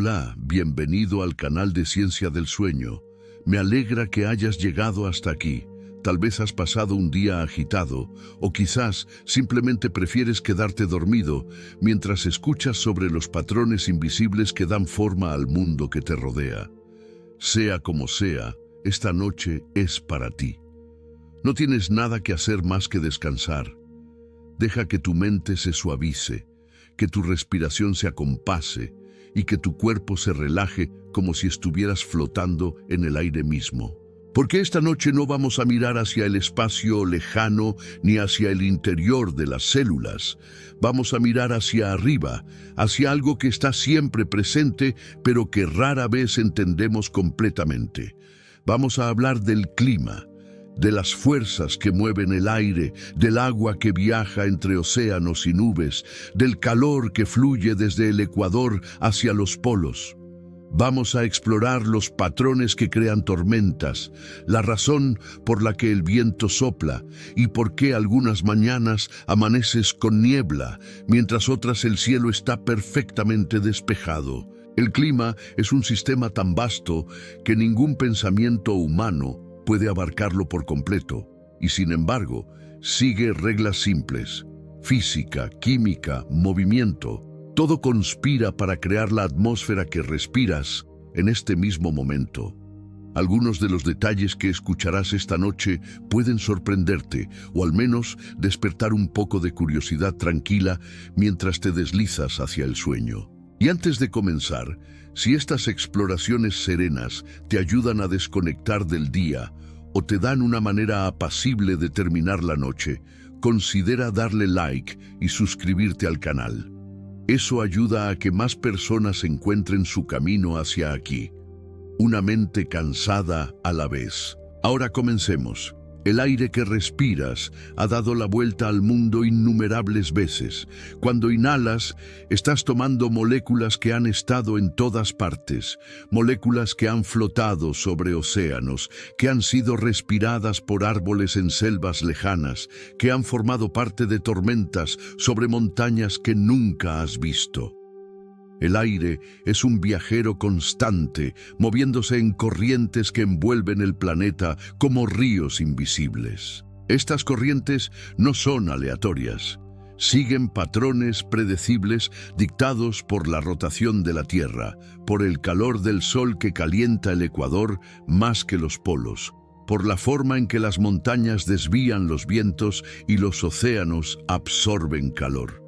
Hola, bienvenido al canal de Ciencia del Sueño. Me alegra que hayas llegado hasta aquí. Tal vez has pasado un día agitado, o quizás simplemente prefieres quedarte dormido mientras escuchas sobre los patrones invisibles que dan forma al mundo que te rodea. Sea como sea, esta noche es para ti. No tienes nada que hacer más que descansar. Deja que tu mente se suavice, que tu respiración se acompase y que tu cuerpo se relaje como si estuvieras flotando en el aire mismo. Porque esta noche no vamos a mirar hacia el espacio lejano ni hacia el interior de las células. Vamos a mirar hacia arriba, hacia algo que está siempre presente, pero que rara vez entendemos completamente. Vamos a hablar del clima, de las fuerzas que mueven el aire, del agua que viaja entre océanos y nubes, del calor que fluye desde el ecuador hacia los polos. Vamos a explorar los patrones que crean tormentas, la razón por la que el viento sopla y por qué algunas mañanas amaneces con niebla, mientras otras el cielo está perfectamente despejado. El clima es un sistema tan vasto que ningún pensamiento humano puede abarcarlo por completo, y sin embargo, sigue reglas simples: física, química, movimiento. Todo conspira para crear la atmósfera que respiras en este mismo momento. Algunos de los detalles que escucharás esta noche pueden sorprenderte, o al menos despertar un poco de curiosidad tranquila mientras te deslizas hacia el sueño. Y antes de comenzar, si estas exploraciones serenas te ayudan a desconectar del día o te dan una manera apacible de terminar la noche, considera darle like y suscribirte al canal. Eso ayuda a que más personas encuentren su camino hacia aquí. Una mente cansada a la vez. Ahora comencemos. El aire que respiras ha dado la vuelta al mundo innumerables veces. Cuando inhalas, estás tomando moléculas que han estado en todas partes, moléculas que han flotado sobre océanos, que han sido respiradas por árboles en selvas lejanas, que han formado parte de tormentas sobre montañas que nunca has visto. El aire es un viajero constante, moviéndose en corrientes que envuelven el planeta como ríos invisibles. Estas corrientes no son aleatorias. Siguen patrones predecibles dictados por la rotación de la Tierra, por el calor del sol que calienta el ecuador más que los polos, por la forma en que las montañas desvían los vientos y los océanos absorben calor.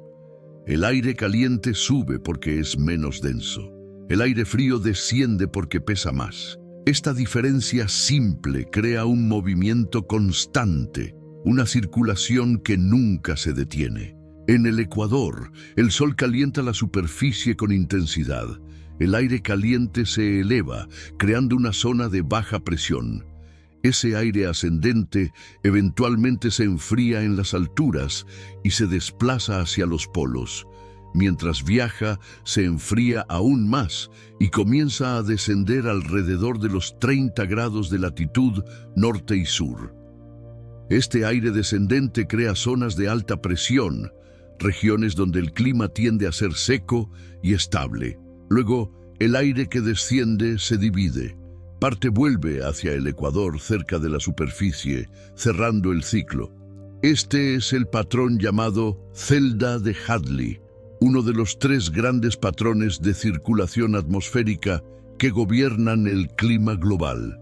El aire caliente sube porque es menos denso. El aire frío desciende porque pesa más. Esta diferencia simple crea un movimiento constante, una circulación que nunca se detiene. En el ecuador, el sol calienta la superficie con intensidad. El aire caliente se eleva, creando una zona de baja presión. Ese aire ascendente eventualmente se enfría en las alturas y se desplaza hacia los polos. Mientras viaja, se enfría aún más y comienza a descender alrededor de los 30 grados de latitud norte y sur. Este aire descendente crea zonas de alta presión, regiones donde el clima tiende a ser seco y estable. Luego, el aire que desciende se divide. Parte vuelve hacia el ecuador cerca de la superficie, cerrando el ciclo. Este es el patrón llamado celda de Hadley, uno de los 3 grandes patrones de circulación atmosférica que gobiernan el clima global.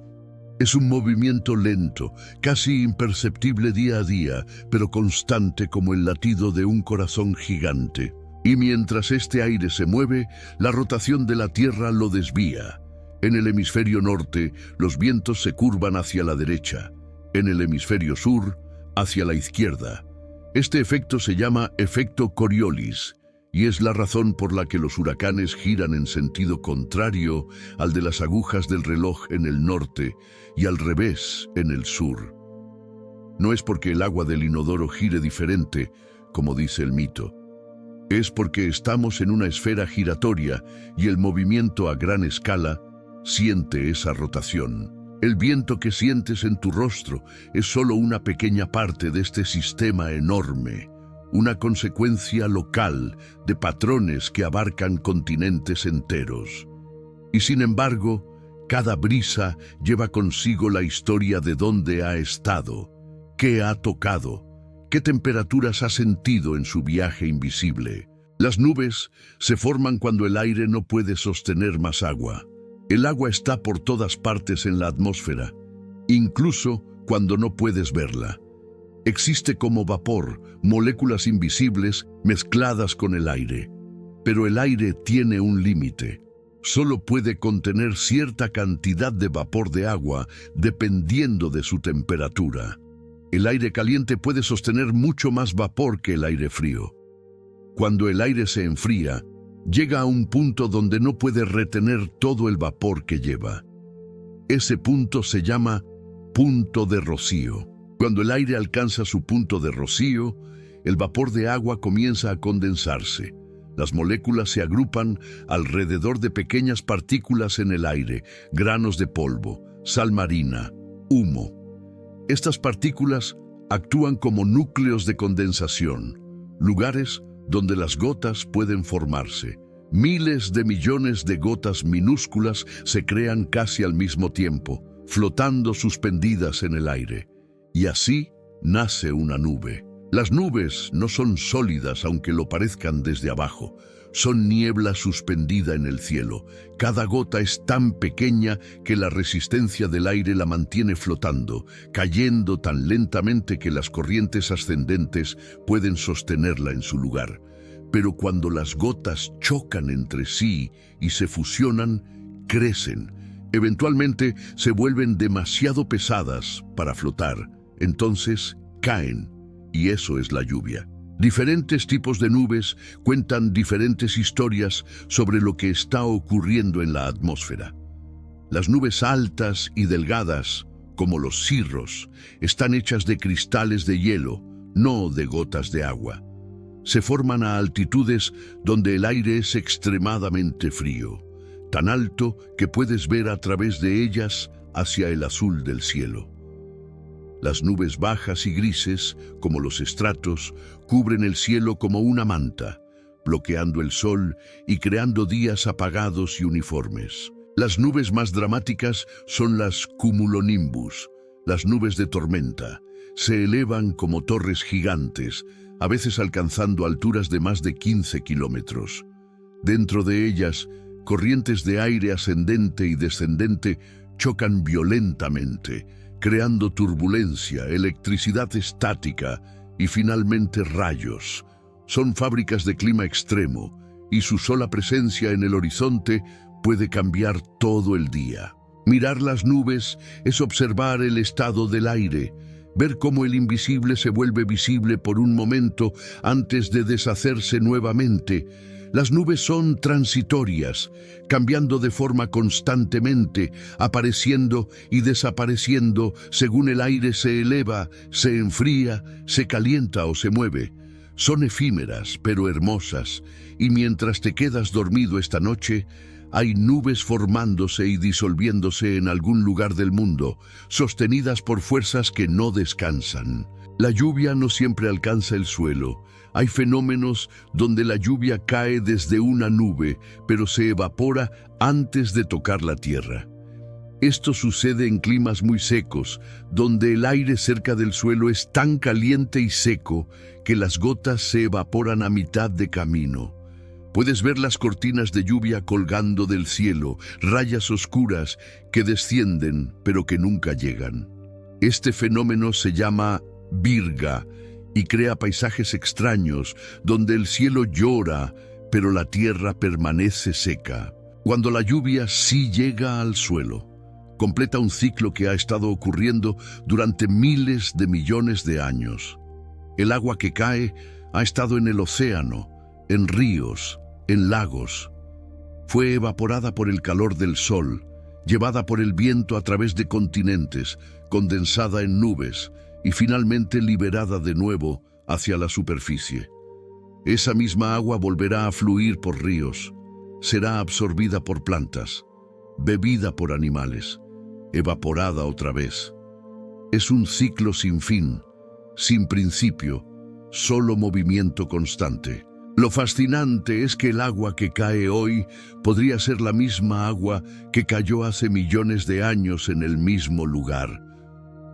Es un movimiento lento, casi imperceptible día a día, pero constante como el latido de un corazón gigante. Y mientras este aire se mueve, la rotación de la Tierra lo desvía. En el hemisferio norte, los vientos se curvan hacia la derecha. En el hemisferio sur, hacia la izquierda. Este efecto se llama efecto Coriolis, y es la razón por la que los huracanes giran en sentido contrario al de las agujas del reloj en el norte y al revés en el sur. No es porque el agua del inodoro gire diferente, como dice el mito. Es porque estamos en una esfera giratoria y el movimiento a gran escala siente esa rotación. El viento que sientes en tu rostro es solo una pequeña parte de este sistema enorme, una consecuencia local de patrones que abarcan continentes enteros. Y sin embargo, cada brisa lleva consigo la historia de dónde ha estado, qué ha tocado, qué temperaturas ha sentido en su viaje invisible. Las nubes se forman cuando el aire no puede sostener más agua. El agua está por todas partes en la atmósfera, incluso cuando no puedes verla. Existe como vapor, moléculas invisibles mezcladas con el aire. Pero el aire tiene un límite. Solo puede contener cierta cantidad de vapor de agua dependiendo de su temperatura. El aire caliente puede sostener mucho más vapor que el aire frío. Cuando el aire se enfría, llega a un punto donde no puede retener todo el vapor que lleva. Ese punto se llama punto de rocío. Cuando el aire alcanza su punto de rocío, el vapor de agua comienza a condensarse. Las moléculas se agrupan alrededor de pequeñas partículas en el aire, granos de polvo, sal marina, humo. Estas partículas actúan como núcleos de condensación, lugares donde las gotas pueden formarse. Miles de millones de gotas minúsculas se crean casi al mismo tiempo, flotando suspendidas en el aire. Y así nace una nube. Las nubes no son sólidas aunque lo parezcan desde abajo. Son niebla suspendida en el cielo. Cada gota es tan pequeña que la resistencia del aire la mantiene flotando, cayendo tan lentamente que las corrientes ascendentes pueden sostenerla en su lugar. Pero cuando las gotas chocan entre sí y se fusionan, crecen. Eventualmente se vuelven demasiado pesadas para flotar. Entonces caen. Y eso es la lluvia. Diferentes tipos de nubes cuentan diferentes historias sobre lo que está ocurriendo en la atmósfera. Las nubes altas y delgadas, como los cirros, están hechas de cristales de hielo, no de gotas de agua. Se forman a altitudes donde el aire es extremadamente frío, tan alto que puedes ver a través de ellas hacia el azul del cielo. Las nubes bajas y grises, como los estratos, cubren el cielo como una manta, bloqueando el sol y creando días apagados y uniformes. Las nubes más dramáticas son las cumulonimbus, las nubes de tormenta. Se elevan como torres gigantes, a veces alcanzando alturas de más de 15 kilómetros. Dentro de ellas, corrientes de aire ascendente y descendente chocan violentamente, creando turbulencia, electricidad estática y finalmente rayos. Son fábricas de clima extremo y su sola presencia en el horizonte puede cambiar todo el día. Mirar las nubes es observar el estado del aire, ver cómo el invisible se vuelve visible por un momento antes de deshacerse nuevamente. Las nubes son transitorias, cambiando de forma constantemente, apareciendo y desapareciendo según el aire se eleva, se enfría, se calienta o se mueve. Son efímeras, pero hermosas, y mientras te quedas dormido esta noche, hay nubes formándose y disolviéndose en algún lugar del mundo, sostenidas por fuerzas que no descansan. La lluvia no siempre alcanza el suelo. Hay fenómenos donde la lluvia cae desde una nube, pero se evapora antes de tocar la tierra. Esto sucede en climas muy secos, donde el aire cerca del suelo es tan caliente y seco que las gotas se evaporan a mitad de camino. Puedes ver las cortinas de lluvia colgando del cielo, rayas oscuras que descienden pero que nunca llegan. Este fenómeno se llama virga y crea paisajes extraños donde el cielo llora pero la tierra permanece seca. Cuando la lluvia sí llega al suelo, completa un ciclo que ha estado ocurriendo durante miles de millones de años. El agua que cae ha estado en el océano, en ríos, en lagos. Fue evaporada por el calor del sol, llevada por el viento a través de continentes, condensada en nubes y finalmente liberada de nuevo hacia la superficie. Esa misma agua volverá a fluir por ríos, será absorbida por plantas, bebida por animales, evaporada otra vez. Es un ciclo sin fin, sin principio, solo movimiento constante. Lo fascinante es que el agua que cae hoy podría ser la misma agua que cayó hace millones de años en el mismo lugar,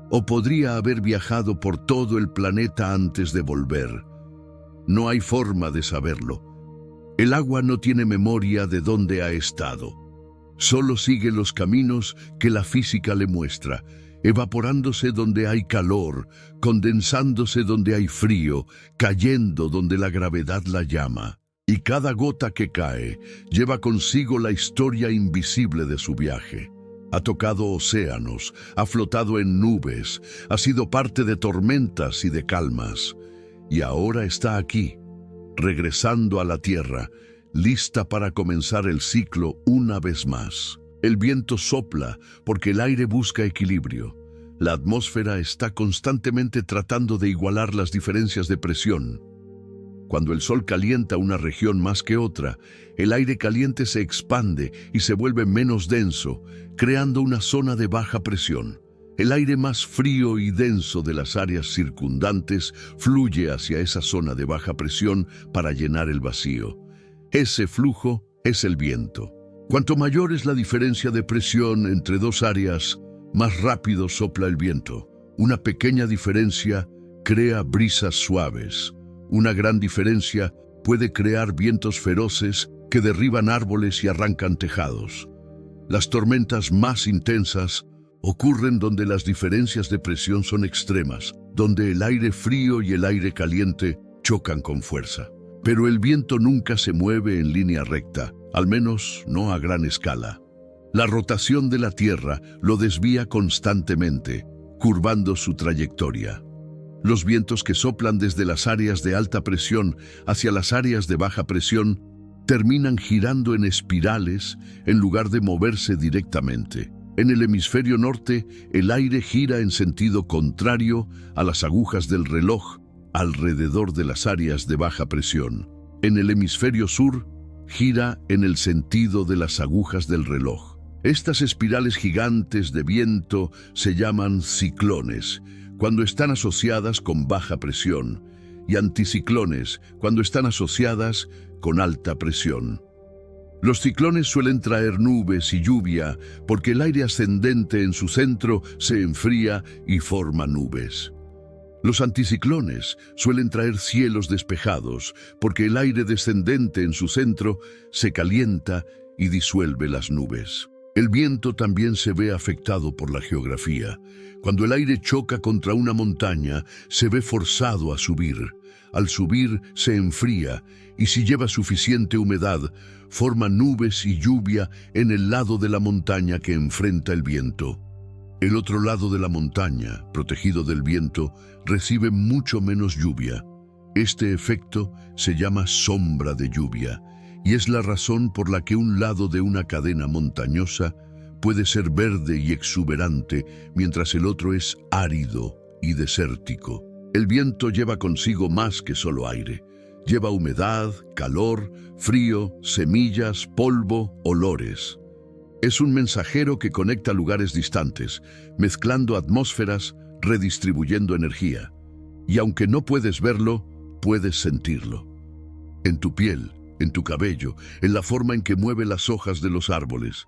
o podría haber viajado por todo el planeta antes de volver. No hay forma de saberlo. El agua no tiene memoria de dónde ha estado. Solo sigue los caminos que la física le muestra, evaporándose donde hay calor, condensándose donde hay frío, cayendo donde la gravedad la llama. Y cada gota que cae lleva consigo la historia invisible de su viaje. Ha tocado océanos, ha flotado en nubes, ha sido parte de tormentas y de calmas. Y ahora está aquí, regresando a la tierra, lista para comenzar el ciclo una vez más. El viento sopla porque el aire busca equilibrio. La atmósfera está constantemente tratando de igualar las diferencias de presión. Cuando el sol calienta una región más que otra, el aire caliente se expande y se vuelve menos denso, creando una zona de baja presión. El aire más frío y denso de las áreas circundantes fluye hacia esa zona de baja presión para llenar el vacío. Ese flujo es el viento. Cuanto mayor es la diferencia de presión entre dos áreas, más rápido sopla el viento. Una pequeña diferencia crea brisas suaves. Una gran diferencia puede crear vientos feroces que derriban árboles y arrancan tejados. Las tormentas más intensas ocurren donde las diferencias de presión son extremas, donde el aire frío y el aire caliente chocan con fuerza. Pero el viento nunca se mueve en línea recta, al menos no a gran escala. La rotación de la Tierra lo desvía constantemente, curvando su trayectoria. Los vientos que soplan desde las áreas de alta presión hacia las áreas de baja presión terminan girando en espirales en lugar de moverse directamente. En el hemisferio norte, el aire gira en sentido contrario a las agujas del reloj alrededor de las áreas de baja presión. En el hemisferio sur, gira en el sentido de las agujas del reloj. Estas espirales gigantes de viento se llaman ciclones, cuando están asociadas con baja presión, y anticiclones, cuando están asociadas con alta presión. Los ciclones suelen traer nubes y lluvia porque el aire ascendente en su centro se enfría y forma nubes. Los anticiclones suelen traer cielos despejados porque el aire descendente en su centro se calienta y disuelve las nubes. El viento también se ve afectado por la geografía. Cuando el aire choca contra una montaña, se ve forzado a subir. Al subir, se enfría, y si lleva suficiente humedad, forma nubes y lluvia en el lado de la montaña que enfrenta el viento. El otro lado de la montaña, protegido del viento, recibe mucho menos lluvia. Este efecto se llama sombra de lluvia, y es la razón por la que un lado de una cadena montañosa puede ser verde y exuberante, mientras el otro es árido y desértico. El viento lleva consigo más que solo aire. Lleva humedad, calor, frío, semillas, polvo, olores. Es un mensajero que conecta lugares distantes, mezclando atmósferas, redistribuyendo energía. Y aunque no puedes verlo, puedes sentirlo. En tu piel, en tu cabello, en la forma en que mueve las hojas de los árboles.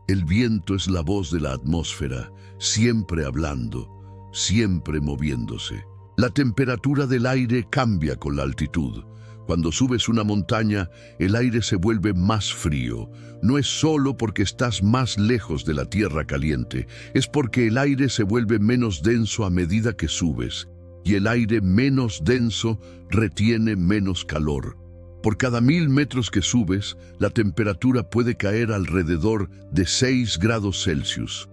El viento es la voz de la atmósfera, siempre hablando, siempre moviéndose. La temperatura del aire cambia con la altitud. Cuando subes una montaña, el aire se vuelve más frío. No es solo porque estás más lejos de la tierra caliente, es porque el aire se vuelve menos denso a medida que subes, y el aire menos denso retiene menos calor. Por cada 1000 metros que subes, la temperatura puede caer alrededor de 6 grados Celsius.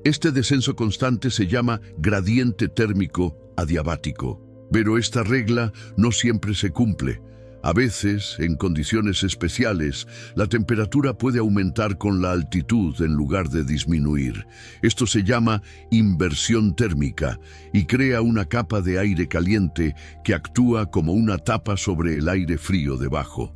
Este descenso constante se llama gradiente térmico adiabático, pero esta regla no siempre se cumple. A veces, en condiciones especiales, la temperatura puede aumentar con la altitud en lugar de disminuir. Esto se llama inversión térmica y crea una capa de aire caliente que actúa como una tapa sobre el aire frío debajo.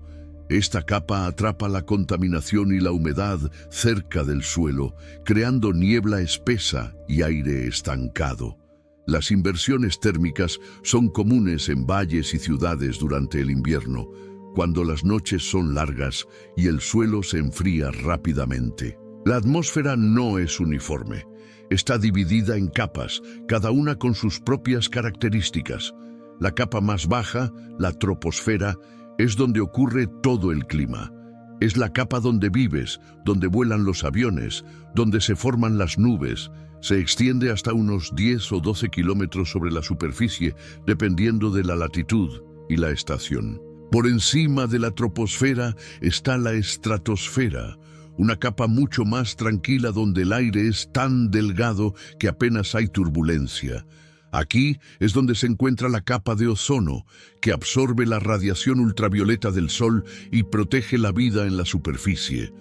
Esta capa atrapa la contaminación y la humedad cerca del suelo, creando niebla espesa y aire estancado. Las inversiones térmicas son comunes en valles y ciudades durante el invierno. cuando las noches son largas y el suelo se enfría rápidamente. La atmósfera no es uniforme. Está dividida en capas, cada una con sus propias características. La capa más baja, la troposfera, es donde ocurre todo el clima. Es la capa donde vives, donde vuelan los aviones, donde se forman las nubes. Se extiende hasta unos 10 o 12 kilómetros sobre la superficie, dependiendo de la latitud y la estación. Por encima de la troposfera está la estratosfera, una capa mucho más tranquila donde el aire es tan delgado que apenas hay turbulencia. Aquí es donde se encuentra la capa de ozono, que absorbe la radiación ultravioleta del Sol y protege la vida en la superficie.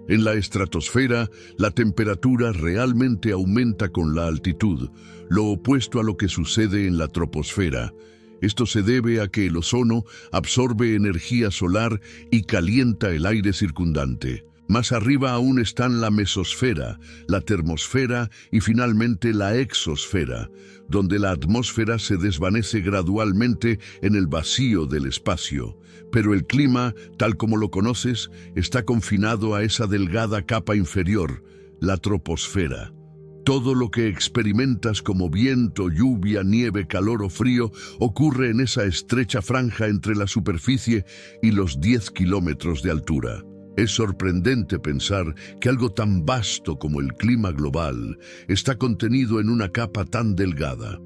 En la estratosfera, la temperatura realmente aumenta con la altitud, lo opuesto a lo que sucede en la troposfera. Esto se debe a que el ozono absorbe energía solar y calienta el aire circundante. Más arriba aún están la mesosfera, la termosfera y finalmente la exosfera, donde la atmósfera se desvanece gradualmente en el vacío del espacio. Pero el clima, tal como lo conoces, está confinado a esa delgada capa inferior, la troposfera. Todo lo que experimentas como viento, lluvia, nieve, calor o frío ocurre en esa estrecha franja entre la superficie y los 10 kilómetros de altura. Es sorprendente pensar que algo tan vasto como el clima global está contenido en una capa tan delgada.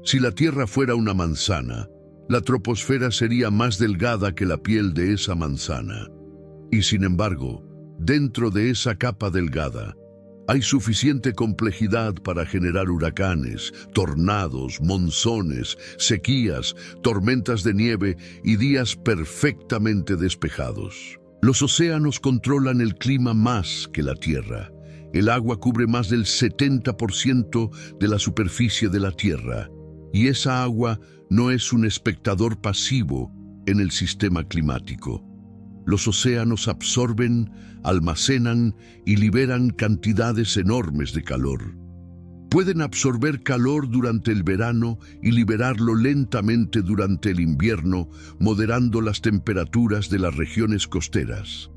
Si la Tierra fuera una manzana, la troposfera sería más delgada que la piel de esa manzana. Y sin embargo, dentro de esa capa delgada, hay suficiente complejidad para generar huracanes, tornados, monzones, sequías, tormentas de nieve y días perfectamente despejados. Los océanos controlan el clima más que la Tierra. El agua cubre más del 70% de la superficie de la Tierra, y esa agua no es un espectador pasivo en el sistema climático. Los océanos absorben, almacenan y liberan cantidades enormes de calor. Pueden absorber calor durante el verano y liberarlo lentamente durante el invierno, moderando las temperaturas de las regiones costeras.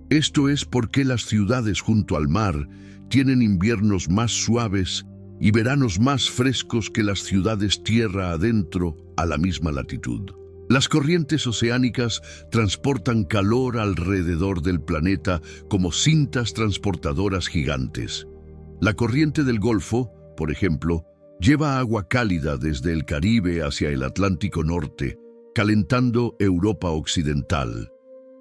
Esto es porque las ciudades junto al mar tienen inviernos más suaves y veranos más frescos que las ciudades tierra adentro a la misma latitud. Las corrientes oceánicas transportan calor alrededor del planeta como cintas transportadoras gigantes. La corriente del Golfo, por ejemplo, lleva agua cálida desde el Caribe hacia el Atlántico Norte, calentando Europa Occidental.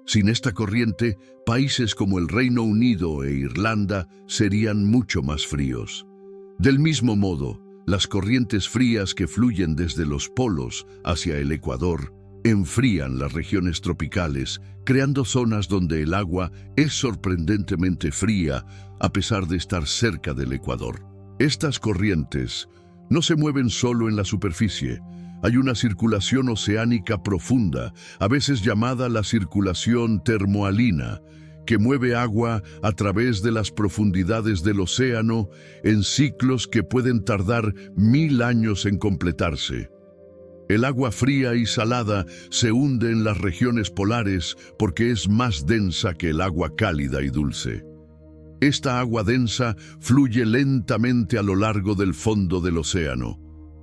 Sin esta corriente, países como el Reino Unido e Irlanda serían mucho más fríos. Del mismo modo, las corrientes frías que fluyen desde los polos hacia el Ecuador enfrían las regiones tropicales, creando zonas donde el agua es sorprendentemente fría a pesar de estar cerca del Ecuador. Estas corrientes no se mueven solo en la superficie. Hay una circulación oceánica profunda, a veces llamada la circulación termoalina, que mueve agua a través de las profundidades del océano en ciclos que pueden tardar 1000 años en completarse. El agua fría y salada se hunde en las regiones polares porque es más densa que el agua cálida y dulce. Esta agua densa fluye lentamente a lo largo del fondo del océano,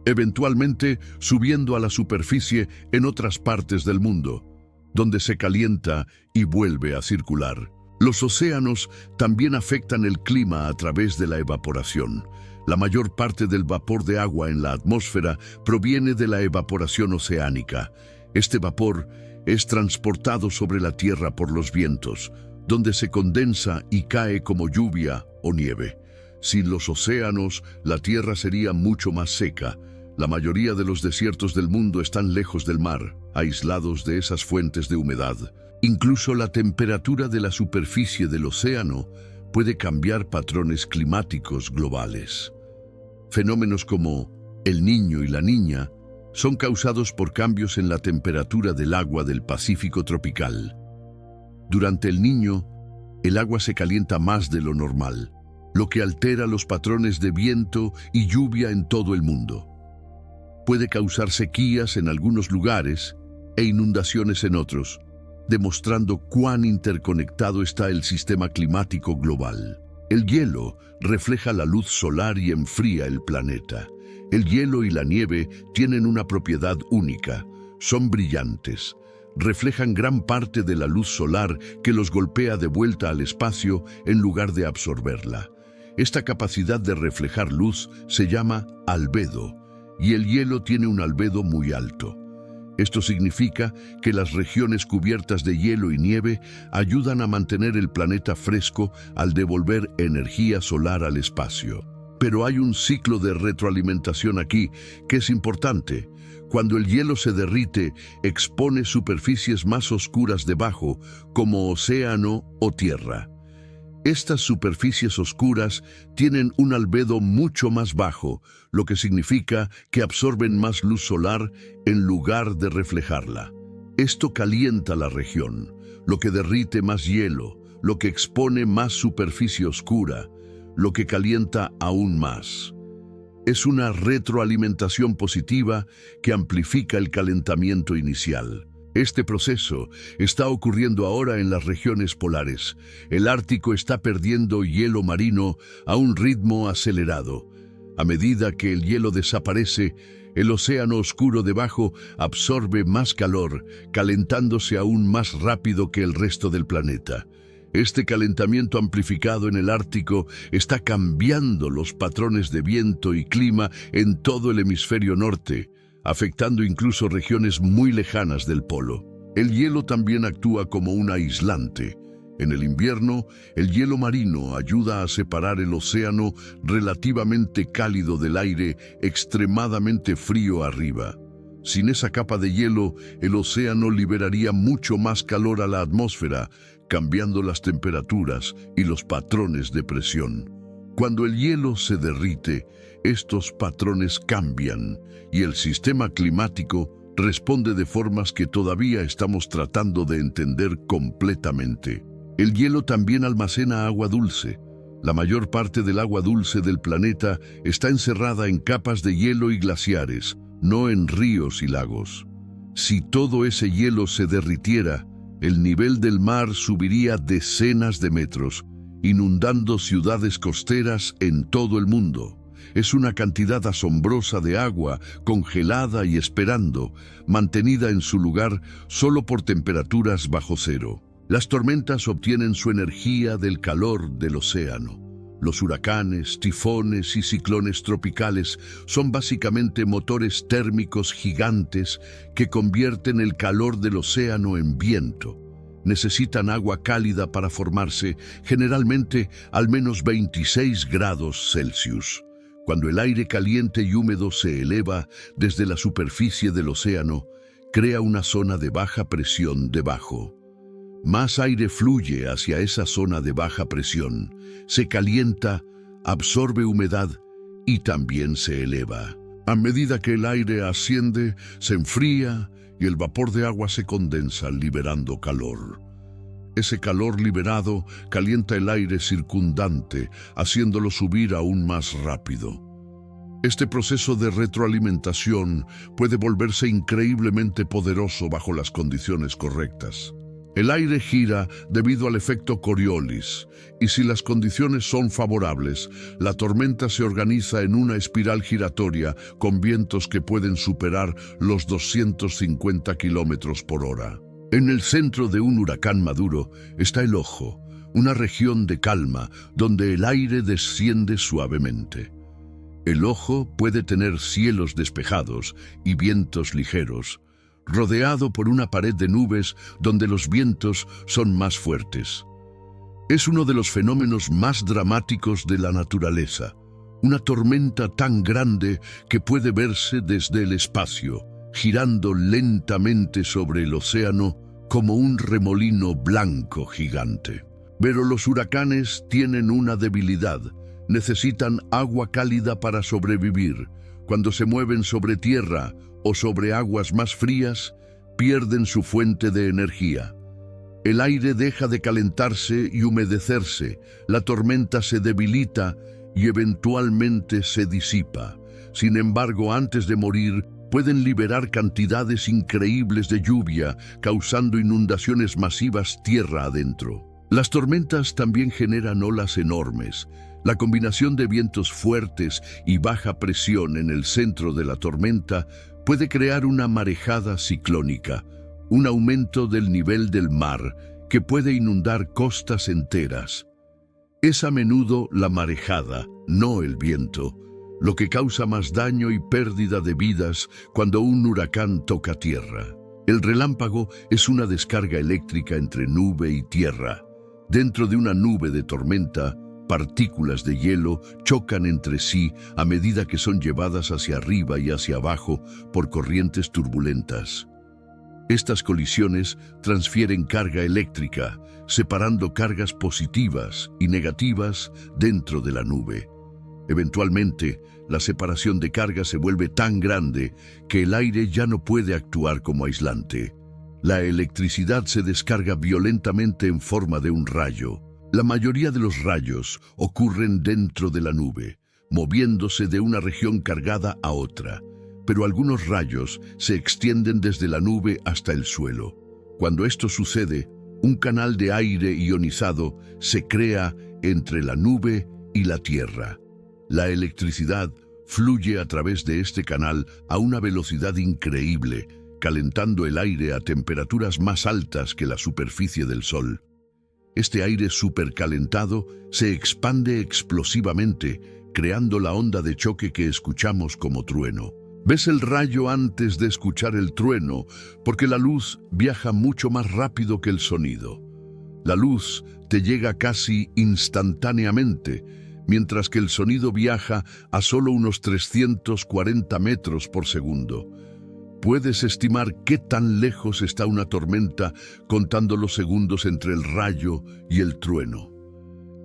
eventualmente subiendo a la superficie en otras partes del mundo, donde se calienta y vuelve a circular. Los océanos también afectan el clima a través de la evaporación. La mayor parte del vapor de agua en la atmósfera proviene de la evaporación oceánica. Este vapor es transportado sobre la Tierra por los vientos, donde se condensa y cae como lluvia o nieve. Sin los océanos, la Tierra sería mucho más seca. La mayoría de los desiertos del mundo están lejos del mar, aislados de esas fuentes de humedad. Incluso la temperatura de la superficie del océano puede cambiar patrones climáticos globales. Fenómenos como el Niño y la Niña son causados por cambios en la temperatura del agua del Pacífico tropical. Durante el Niño, el agua se calienta más de lo normal, lo que altera los patrones de viento y lluvia en todo el mundo. Puede causar sequías en algunos lugares e inundaciones en otros. demostrando cuán interconectado está el sistema climático global. El hielo refleja la luz solar y enfría el planeta. El hielo y la nieve tienen una propiedad única. Son brillantes. Reflejan gran parte de la luz solar que los golpea de vuelta al espacio en lugar de absorberla. Esta capacidad de reflejar luz se llama albedo, y el hielo tiene un albedo muy alto. Esto significa que las regiones cubiertas de hielo y nieve ayudan a mantener el planeta fresco al devolver energía solar al espacio. Pero hay un ciclo de retroalimentación aquí que es importante. Cuando el hielo se derrite, expone superficies más oscuras debajo, como océano o tierra. Estas superficies oscuras tienen un albedo mucho más bajo, lo que significa que absorben más luz solar en lugar de reflejarla. Esto calienta la región, lo que derrite más hielo, lo que expone más superficie oscura, lo que calienta aún más. Es una retroalimentación positiva que amplifica el calentamiento inicial. Este proceso está ocurriendo ahora en las regiones polares. El Ártico está perdiendo hielo marino a un ritmo acelerado. A medida que el hielo desaparece, el océano oscuro debajo absorbe más calor, calentándose aún más rápido que el resto del planeta. Este calentamiento amplificado en el Ártico está cambiando los patrones de viento y clima en todo el hemisferio norte, afectando incluso regiones muy lejanas del polo. El hielo también actúa como un aislante. En el invierno, el hielo marino ayuda a separar el océano relativamente cálido del aire extremadamente frío arriba. Sin esa capa de hielo, el océano liberaría mucho más calor a la atmósfera, cambiando las temperaturas y los patrones de presión. Cuando el hielo se derrite, estos patrones cambian y el sistema climático responde de formas que todavía estamos tratando de entender completamente. El hielo también almacena agua dulce. La mayor parte del agua dulce del planeta está encerrada en capas de hielo y glaciares, no en ríos y lagos. Si todo ese hielo se derritiera, el nivel del mar subiría decenas de metros, inundando ciudades costeras en todo el mundo. Es una cantidad asombrosa de agua congelada y esperando, mantenida en su lugar solo por temperaturas bajo cero. Las tormentas obtienen su energía del calor del océano. Los huracanes, tifones y ciclones tropicales son básicamente motores térmicos gigantes que convierten el calor del océano en viento. Necesitan agua cálida para formarse, generalmente al menos 26 grados Celsius. Cuando el aire caliente y húmedo se eleva desde la superficie del océano, crea una zona de baja presión debajo. Más aire fluye hacia esa zona de baja presión, se calienta, absorbe humedad y también se eleva. A medida que el aire asciende, se enfría y el vapor de agua se condensa, liberando calor. Ese calor liberado calienta el aire circundante, haciéndolo subir aún más rápido. Este proceso de retroalimentación puede volverse increíblemente poderoso bajo las condiciones correctas. El aire gira debido al efecto Coriolis, y si las condiciones son favorables, la tormenta se organiza en una espiral giratoria con vientos que pueden superar los 250 kilómetros por hora. En el centro de un huracán maduro está el ojo, una región de calma donde el aire desciende suavemente. El ojo puede tener cielos despejados y vientos ligeros, rodeado por una pared de nubes donde los vientos son más fuertes. Es uno de los fenómenos más dramáticos de la naturaleza, una tormenta tan grande que puede verse desde el espacio, girando lentamente sobre el océano como un remolino blanco gigante. Pero los huracanes tienen una debilidad: necesitan agua cálida para sobrevivir. Cuando se mueven sobre tierra o sobre aguas más frías, pierden su fuente de energía. El aire deja de calentarse y humedecerse, la tormenta se debilita y eventualmente se disipa. Sin embargo, antes de morir, pueden liberar cantidades increíbles de lluvia, causando inundaciones masivas tierra adentro. Las tormentas también generan olas enormes. La combinación de vientos fuertes y baja presión en el centro de la tormenta puede crear una marejada ciclónica, un aumento del nivel del mar que puede inundar costas enteras. Es a menudo la marejada, no el viento, lo que causa más daño y pérdida de vidas cuando un huracán toca tierra. El relámpago es una descarga eléctrica entre nube y tierra. Dentro de una nube de tormenta, partículas de hielo chocan entre sí a medida que son llevadas hacia arriba y hacia abajo por corrientes turbulentas. Estas colisiones transfieren carga eléctrica, separando cargas positivas y negativas dentro de la nube. Eventualmente, la separación de carga se vuelve tan grande que el aire ya no puede actuar como aislante. La electricidad se descarga violentamente en forma de un rayo. La mayoría de los rayos ocurren dentro de la nube, moviéndose de una región cargada a otra, pero algunos rayos se extienden desde la nube hasta el suelo. Cuando esto sucede, un canal de aire ionizado se crea entre la nube y la tierra. La electricidad fluye a través de este canal a una velocidad increíble, calentando el aire a temperaturas más altas que la superficie del Sol. Este aire supercalentado se expande explosivamente, creando la onda de choque que escuchamos como trueno. Ves el rayo antes de escuchar el trueno, porque la luz viaja mucho más rápido que el sonido. La luz te llega casi instantáneamente, mientras que el sonido viaja a solo unos 340 metros por segundo. Puedes estimar qué tan lejos está una tormenta contando los segundos entre el rayo y el trueno.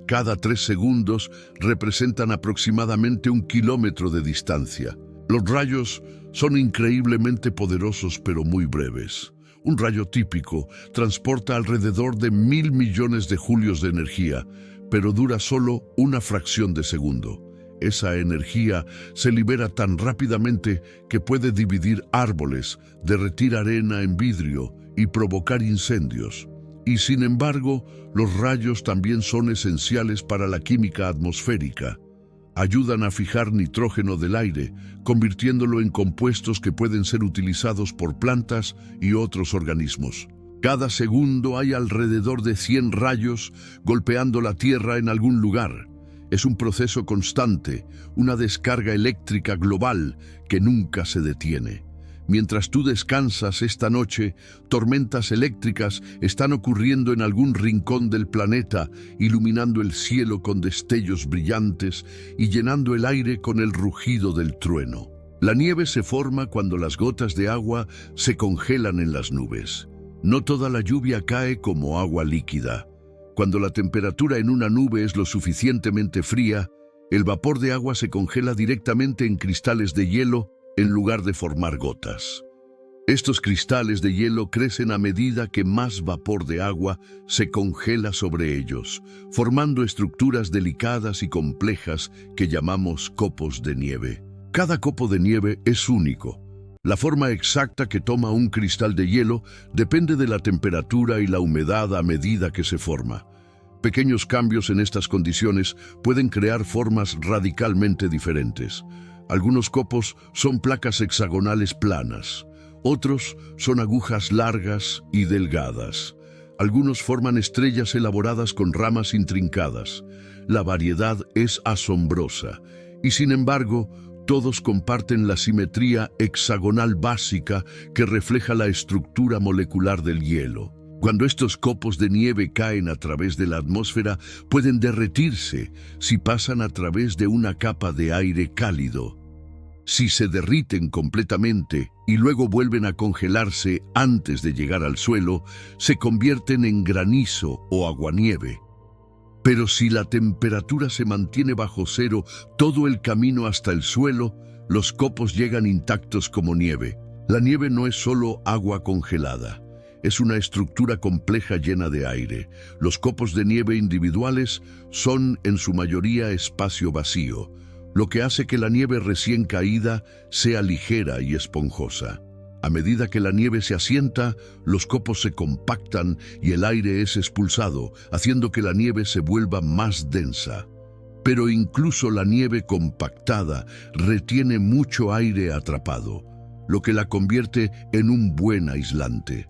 Cada 3 segundos representan aproximadamente 1 kilómetro de distancia. Los rayos son increíblemente poderosos pero muy breves. Un rayo típico transporta alrededor de 1.000 millones de julios de energía, pero dura solo una fracción de segundo. Esa energía se libera tan rápidamente que puede dividir árboles, derretir arena en vidrio y provocar incendios. Y sin embargo, los rayos también son esenciales para la química atmosférica. Ayudan a fijar nitrógeno del aire, convirtiéndolo en compuestos que pueden ser utilizados por plantas y otros organismos. Cada segundo hay alrededor de 100 rayos golpeando la Tierra en algún lugar. Es un proceso constante, una descarga eléctrica global que nunca se detiene. Mientras tú descansas esta noche, tormentas eléctricas están ocurriendo en algún rincón del planeta, iluminando el cielo con destellos brillantes y llenando el aire con el rugido del trueno. La nieve se forma cuando las gotas de agua se congelan en las nubes. No toda la lluvia cae como agua líquida. Cuando la temperatura en una nube es lo suficientemente fría, el vapor de agua se congela directamente en cristales de hielo en lugar de formar gotas. Estos cristales de hielo crecen a medida que más vapor de agua se congela sobre ellos, formando estructuras delicadas y complejas que llamamos copos de nieve. Cada copo de nieve es único. La forma exacta que toma un cristal de hielo depende de la temperatura y la humedad a medida que se forma. Pequeños cambios en estas condiciones pueden crear formas radicalmente diferentes. Algunos copos son placas hexagonales planas, otros son agujas largas y delgadas. Algunos forman estrellas elaboradas con ramas intrincadas. La variedad es asombrosa y, sin embargo, todos comparten la simetría hexagonal básica que refleja la estructura molecular del hielo. Cuando estos copos de nieve caen a través de la atmósfera, pueden derretirse si pasan a través de una capa de aire cálido. Si se derriten completamente y luego vuelven a congelarse antes de llegar al suelo, se convierten en granizo o aguanieve. Pero si la temperatura se mantiene bajo cero todo el camino hasta el suelo, los copos llegan intactos como nieve. La nieve no es solo agua congelada. Es una estructura compleja llena de aire. Los copos de nieve individuales son, en su mayoría, espacio vacío. lo que hace que la nieve recién caída sea ligera y esponjosa. A medida que la nieve se asienta, los copos se compactan y el aire es expulsado, haciendo que la nieve se vuelva más densa. Pero incluso la nieve compactada retiene mucho aire atrapado, lo que la convierte en un buen aislante.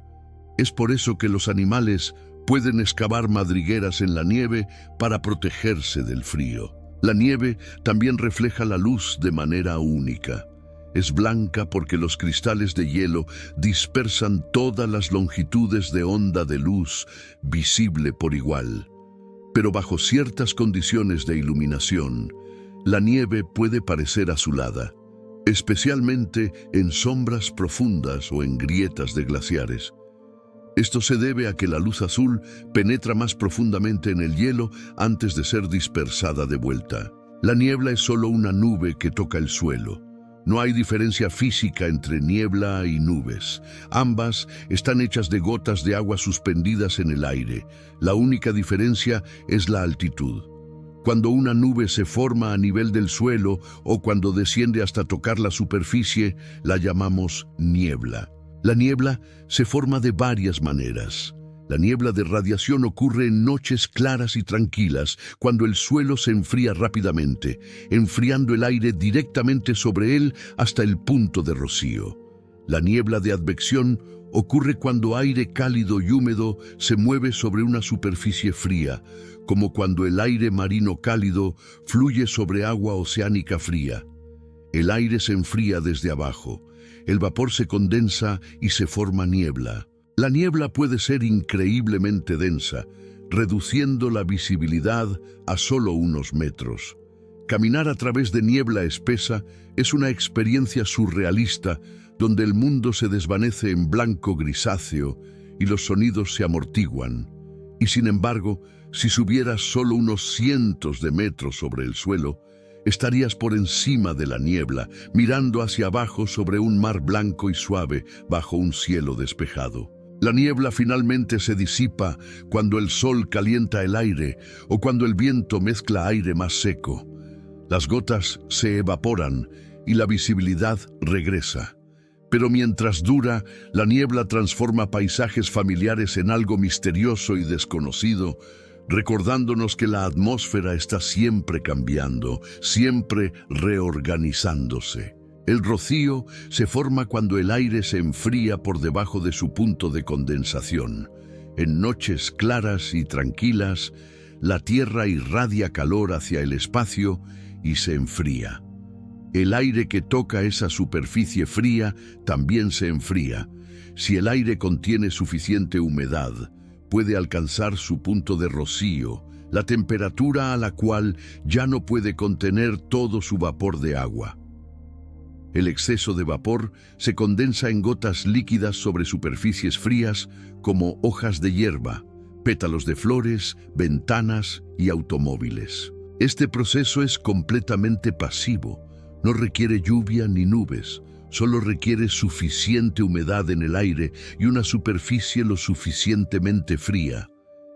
Es por eso que los animales pueden excavar madrigueras en la nieve para protegerse del frío. La nieve también refleja la luz de manera única. Es blanca porque los cristales de hielo dispersan todas las longitudes de onda de luz visible por igual. Pero bajo ciertas condiciones de iluminación, la nieve puede parecer azulada, especialmente en sombras profundas o en grietas de glaciares. Esto se debe a que la luz azul penetra más profundamente en el hielo antes de ser dispersada de vuelta. La niebla es solo una nube que toca el suelo. No hay diferencia física entre niebla y nubes. Ambas están hechas de gotas de agua suspendidas en el aire. La única diferencia es la altitud. Cuando una nube se forma a nivel del suelo o cuando desciende hasta tocar la superficie, la llamamos niebla. La niebla se forma de varias maneras. La niebla de radiación ocurre en noches claras y tranquilas, cuando el suelo se enfría rápidamente, enfriando el aire directamente sobre él hasta el punto de rocío. La niebla de advección ocurre cuando aire cálido y húmedo se mueve sobre una superficie fría, como cuando el aire marino cálido fluye sobre agua oceánica fría. El aire se enfría desde abajo, el vapor se condensa y se forma niebla. La niebla puede ser increíblemente densa, reduciendo la visibilidad a solo unos metros. Caminar a través de niebla espesa es una experiencia surrealista donde el mundo se desvanece en blanco grisáceo y los sonidos se amortiguan. Y sin embargo, si subieras solo unos cientos de metros sobre el suelo, estarías por encima de la niebla, mirando hacia abajo sobre un mar blanco y suave bajo un cielo despejado. La niebla finalmente se disipa cuando el sol calienta el aire o cuando el viento mezcla aire más seco. Las gotas se evaporan y la visibilidad regresa. Pero mientras dura, la niebla transforma paisajes familiares en algo misterioso y desconocido, recordándonos que la atmósfera está siempre cambiando, siempre reorganizándose. El rocío se forma cuando el aire se enfría por debajo de su punto de condensación. En noches claras y tranquilas, la tierra irradia calor hacia el espacio y se enfría. El aire que toca esa superficie fría también se enfría. Si el aire contiene suficiente humedad, puede alcanzar su punto de rocío, la temperatura a la cual ya no puede contener todo su vapor de agua. El exceso de vapor se condensa en gotas líquidas sobre superficies frías como hojas de hierba, pétalos de flores, ventanas y automóviles. Este proceso es completamente pasivo, no requiere lluvia ni nubes, solo requiere suficiente humedad en el aire y una superficie lo suficientemente fría.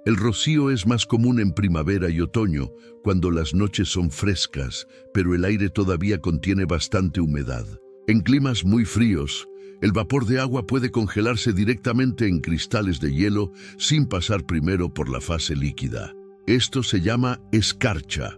El rocío es más común en primavera y otoño, cuando las noches son frescas, pero el aire todavía contiene bastante humedad. En climas muy fríos, el vapor de agua puede congelarse directamente en cristales de hielo sin pasar primero por la fase líquida. Esto se llama escarcha.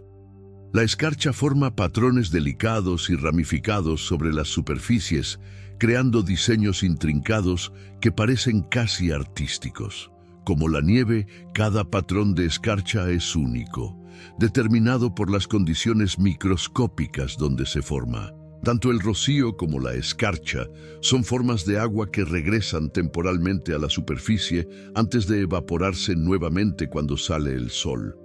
La escarcha forma patrones delicados y ramificados sobre las superficies, creando diseños intrincados que parecen casi artísticos. Como la nieve, cada patrón de escarcha es único, determinado por las condiciones microscópicas donde se forma. Tanto el rocío como la escarcha son formas de agua que regresan temporalmente a la superficie antes de evaporarse nuevamente cuando sale el sol.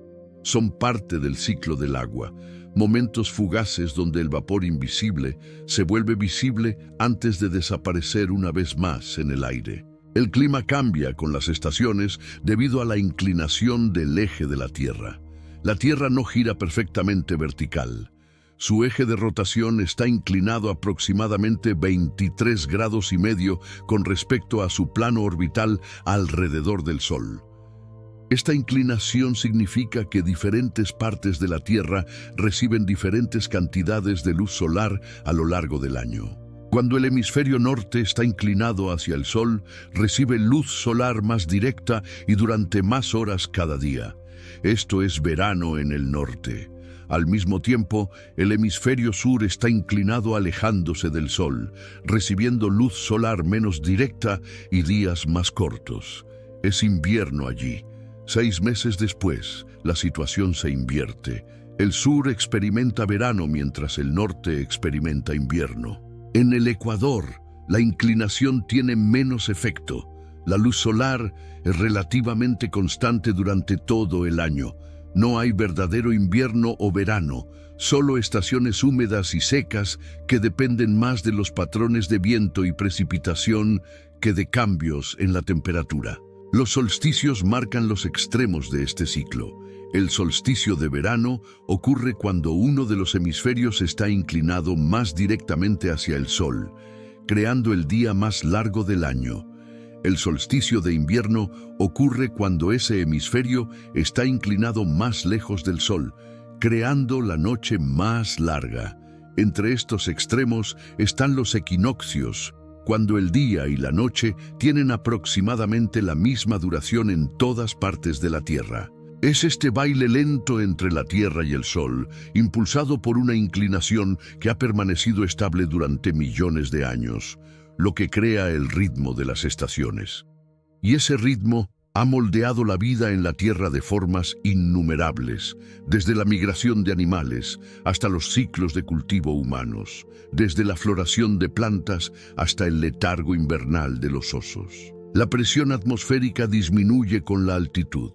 Son parte del ciclo del agua, momentos fugaces donde el vapor invisible se vuelve visible antes de desaparecer una vez más en el aire. El clima cambia con las estaciones debido a la inclinación del eje de la Tierra. La Tierra no gira perfectamente vertical. Su eje de rotación está inclinado aproximadamente 23 grados y medio con respecto a su plano orbital alrededor del Sol. Esta inclinación significa que diferentes partes de la Tierra reciben diferentes cantidades de luz solar a lo largo del año. Cuando el hemisferio norte está inclinado hacia el Sol, recibe luz solar más directa y durante más horas cada día. Esto es verano en el norte. Al mismo tiempo, el hemisferio sur está inclinado alejándose del Sol, recibiendo luz solar menos directa y días más cortos. Es invierno allí. 6 meses después, la situación se invierte. El sur experimenta verano mientras el norte experimenta invierno. En el Ecuador, la inclinación tiene menos efecto. La luz solar es relativamente constante durante todo el año. No hay verdadero invierno o verano, solo estaciones húmedas y secas que dependen más de los patrones de viento y precipitación que de cambios en la temperatura. Los solsticios marcan los extremos de este ciclo. El solsticio de verano ocurre cuando uno de los hemisferios está inclinado más directamente hacia el Sol, creando el día más largo del año. El solsticio de invierno ocurre cuando ese hemisferio está inclinado más lejos del Sol, creando la noche más larga. Entre estos extremos están los equinoccios, cuando el día y la noche tienen aproximadamente la misma duración en todas partes de la Tierra. Es este baile lento entre la Tierra y el Sol, impulsado por una inclinación que ha permanecido estable durante millones de años, lo que crea el ritmo de las estaciones. Y ese ritmo ha moldeado la vida en la Tierra de formas innumerables, desde la migración de animales hasta los ciclos de cultivo humanos, desde la floración de plantas hasta el letargo invernal de los osos. La presión atmosférica disminuye con la altitud.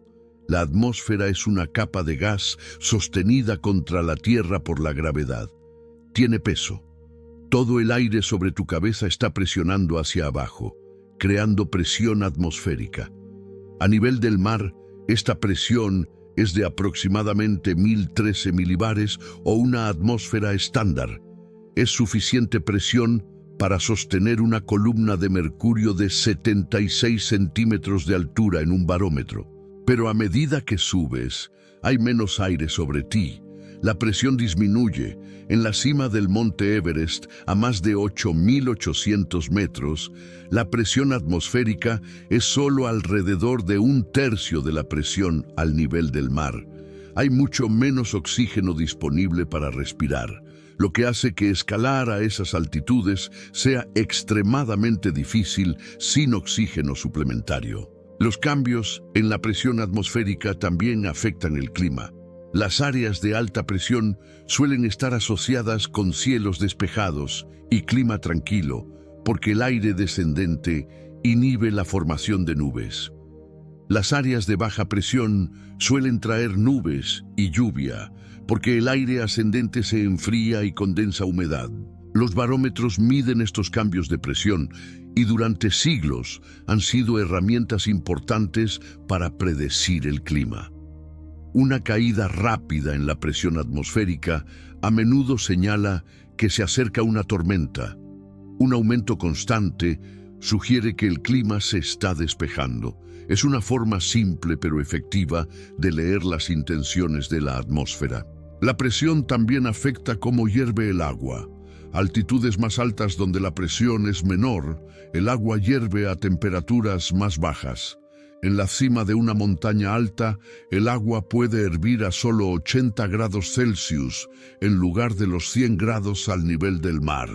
La atmósfera es una capa de gas sostenida contra la Tierra por la gravedad. Tiene peso. Todo el aire sobre tu cabeza está presionando hacia abajo, creando presión atmosférica. A nivel del mar, esta presión es de aproximadamente 1013 milibares o una atmósfera estándar. Es suficiente presión para sostener una columna de mercurio de 76 centímetros de altura en un barómetro. Pero a medida que subes, hay menos aire sobre ti. La presión disminuye. En la cima del monte Everest, a más de 8.800 metros, la presión atmosférica es solo alrededor de 1/3 de la presión al nivel del mar. Hay mucho menos oxígeno disponible para respirar, lo que hace que escalar a esas altitudes sea extremadamente difícil sin oxígeno suplementario. Los cambios en la presión atmosférica también afectan el clima. Las áreas de alta presión suelen estar asociadas con cielos despejados y clima tranquilo, porque el aire descendente inhibe la formación de nubes. Las áreas de baja presión suelen traer nubes y lluvia, porque el aire ascendente se enfría y condensa humedad. Los barómetros miden estos cambios de presión y durante siglos han sido herramientas importantes para predecir el clima. Una caída rápida en la presión atmosférica a menudo señala que se acerca una tormenta. Un aumento constante sugiere que el clima se está despejando. Es una forma simple pero efectiva de leer las intenciones de la atmósfera. La presión también afecta cómo hierve el agua. A altitudes más altas donde la presión es menor, el agua hierve a temperaturas más bajas. En la cima de una montaña alta, el agua puede hervir a solo 80 grados Celsius en lugar de los 100 grados al nivel del mar.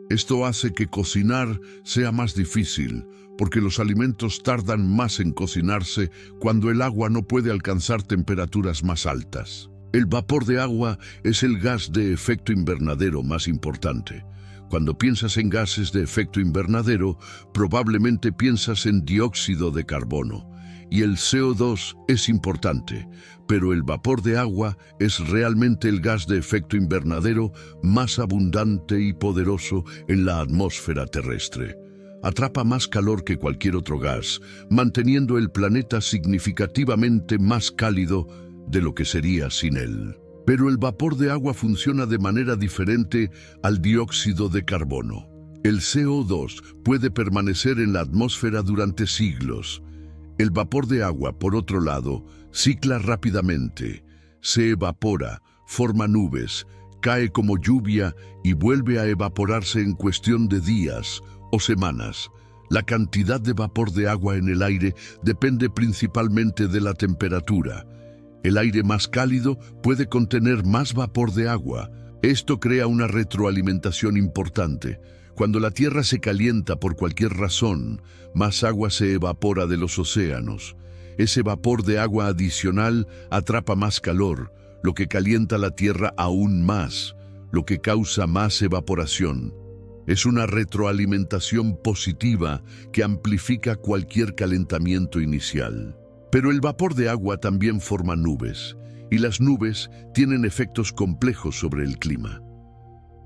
Esto hace que cocinar sea más difícil, porque los alimentos tardan más en cocinarse cuando el agua no puede alcanzar temperaturas más altas. El vapor de agua es el gas de efecto invernadero más importante. Cuando piensas en gases de efecto invernadero, probablemente piensas en dióxido de carbono. Y el CO2 es importante, pero el vapor de agua es realmente el gas de efecto invernadero más abundante y poderoso en la atmósfera terrestre. Atrapa más calor que cualquier otro gas, manteniendo el planeta significativamente más cálido de lo que sería sin él. Pero el vapor de agua funciona de manera diferente al dióxido de carbono. El CO2 puede permanecer en la atmósfera durante siglos. El vapor de agua, por otro lado, cicla rápidamente, se evapora, forma nubes, cae como lluvia y vuelve a evaporarse en cuestión de días o semanas. La cantidad de vapor de agua en el aire depende principalmente de la temperatura. El aire más cálido puede contener más vapor de agua. Esto crea una retroalimentación importante. Cuando la Tierra se calienta por cualquier razón, más agua se evapora de los océanos. Ese vapor de agua adicional atrapa más calor, lo que calienta la Tierra aún más, lo que causa más evaporación. Es una retroalimentación positiva que amplifica cualquier calentamiento inicial. Pero el vapor de agua también forma nubes, y las nubes tienen efectos complejos sobre el clima.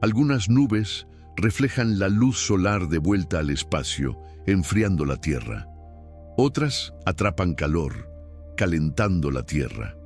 Algunas nubes reflejan la luz solar de vuelta al espacio, enfriando la Tierra. Otras atrapan calor, calentando la Tierra.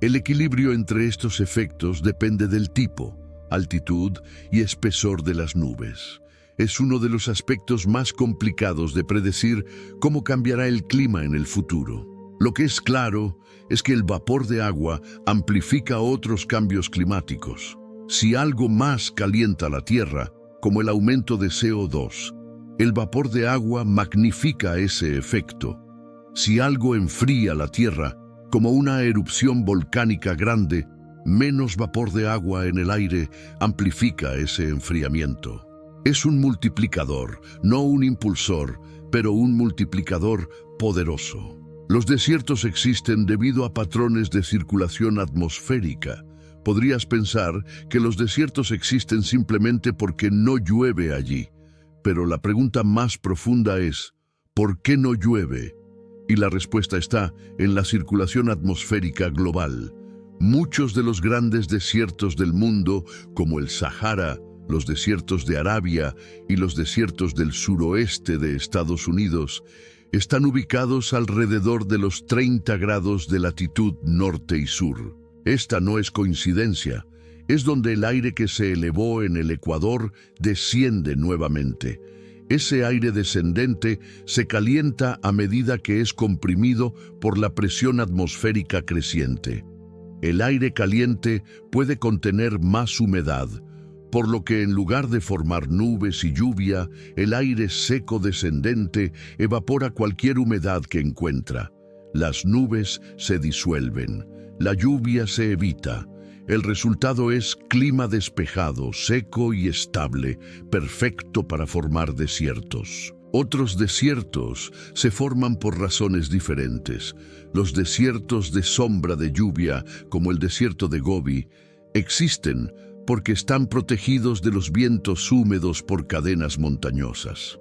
El equilibrio entre estos efectos depende del tipo, altitud y espesor de las nubes. Es uno de los aspectos más complicados de predecir cómo cambiará el clima en el futuro. Lo que es claro es que el vapor de agua amplifica otros cambios climáticos. Si algo más calienta la Tierra, como el aumento de CO2, el vapor de agua magnifica ese efecto. Si algo enfría la Tierra, como una erupción volcánica grande, menos vapor de agua en el aire amplifica ese enfriamiento. Es un multiplicador, no un impulsor, pero un multiplicador poderoso. Los desiertos existen debido a patrones de circulación atmosférica. Podrías pensar que los desiertos existen simplemente porque no llueve allí, pero la pregunta más profunda es, ¿por qué no llueve? Y la respuesta está en la circulación atmosférica global. Muchos de los grandes desiertos del mundo, como el Sahara, los desiertos de Arabia y los desiertos del suroeste de Estados Unidos, están ubicados alrededor de los 30 grados de latitud norte y sur. Esta no es coincidencia, es donde el aire que se elevó en el Ecuador desciende nuevamente. Ese aire descendente se calienta a medida que es comprimido por la presión atmosférica creciente. El aire caliente puede contener más humedad, por lo que en lugar de formar nubes y lluvia, el aire seco descendente evapora cualquier humedad que encuentra. Las nubes se disuelven, la lluvia se evita. El resultado es clima despejado, seco y estable, perfecto para formar desiertos. Otros desiertos se forman por razones diferentes. Los desiertos de sombra de lluvia, como el desierto de Gobi, existen porque están protegidos de los vientos húmedos por cadenas montañosas.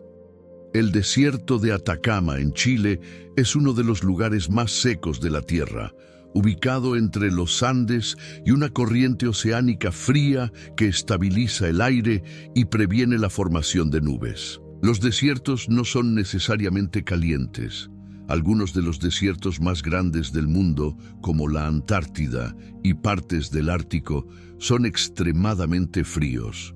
El desierto de Atacama, en Chile, es uno de los lugares más secos de la Tierra, ubicado entre los Andes y una corriente oceánica fría que estabiliza el aire y previene la formación de nubes. Los desiertos no son necesariamente calientes. Algunos de los desiertos más grandes del mundo, como la Antártida y partes del Ártico, son extremadamente fríos.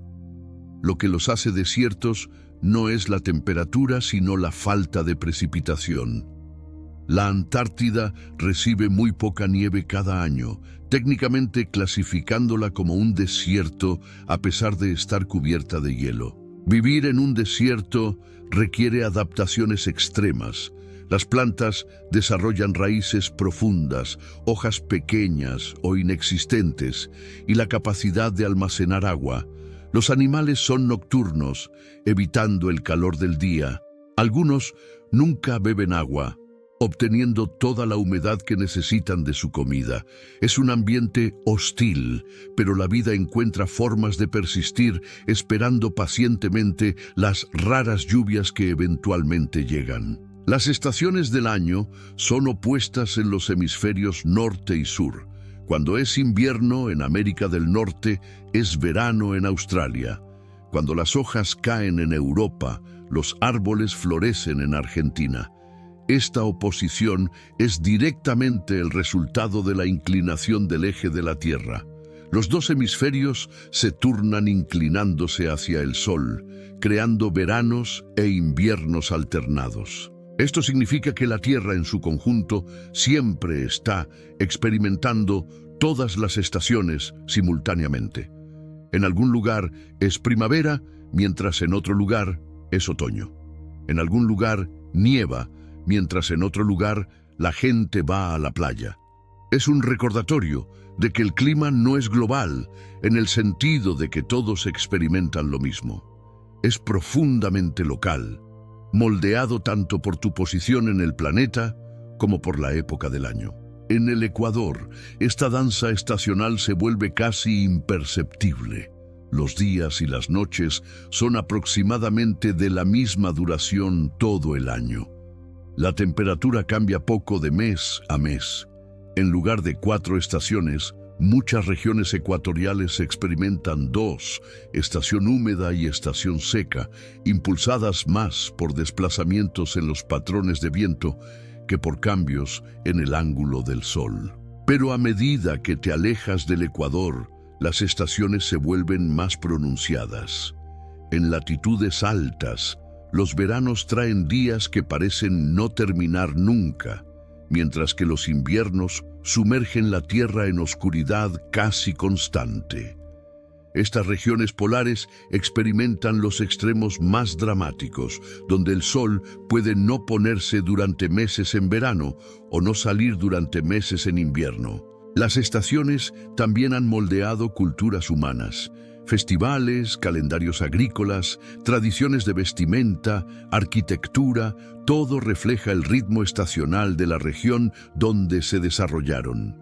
Lo que los hace desiertos no es la temperatura, sino la falta de precipitación. La Antártida recibe muy poca nieve cada año, técnicamente clasificándola como un desierto a pesar de estar cubierta de hielo. Vivir en un desierto requiere adaptaciones extremas. Las plantas desarrollan raíces profundas, hojas pequeñas o inexistentes y la capacidad de almacenar agua. Los animales son nocturnos, evitando el calor del día. Algunos nunca beben agua, obteniendo toda la humedad que necesitan de su comida. Es un ambiente hostil, pero la vida encuentra formas de persistir esperando pacientemente las raras lluvias que eventualmente llegan. Las estaciones del año son opuestas en los hemisferios norte y sur. Cuando es invierno en América del Norte, es verano en Australia. Cuando las hojas caen en Europa, los árboles florecen en Argentina. Esta oposición es directamente el resultado de la inclinación del eje de la Tierra. Los dos hemisferios se turnan inclinándose hacia el Sol, creando veranos e inviernos alternados. Esto significa que la Tierra en su conjunto siempre está experimentando todas las estaciones simultáneamente. En algún lugar es primavera, mientras en otro lugar es otoño. En algún lugar nieva, mientras en otro lugar la gente va a la playa. Es un recordatorio de que el clima no es global, en el sentido de que todos experimentan lo mismo. Es profundamente local, moldeado tanto por tu posición en el planeta como por la época del año. En el Ecuador, esta danza estacional se vuelve casi imperceptible. Los días y las noches son aproximadamente de la misma duración todo el año. La temperatura cambia poco de mes a mes. En lugar de 4 estaciones, muchas regiones ecuatoriales experimentan 2, estación húmeda y estación seca, impulsadas más por desplazamientos en los patrones de viento que por cambios en el ángulo del sol. Pero a medida que te alejas del Ecuador, las estaciones se vuelven más pronunciadas. En latitudes altas, los veranos traen días que parecen no terminar nunca, mientras que los inviernos sumergen la Tierra en oscuridad casi constante. Estas regiones polares experimentan los extremos más dramáticos, donde el sol puede no ponerse durante meses en verano o no salir durante meses en invierno. Las estaciones también han moldeado culturas humanas. Festivales, calendarios agrícolas, tradiciones de vestimenta, arquitectura, todo refleja el ritmo estacional de la región donde se desarrollaron.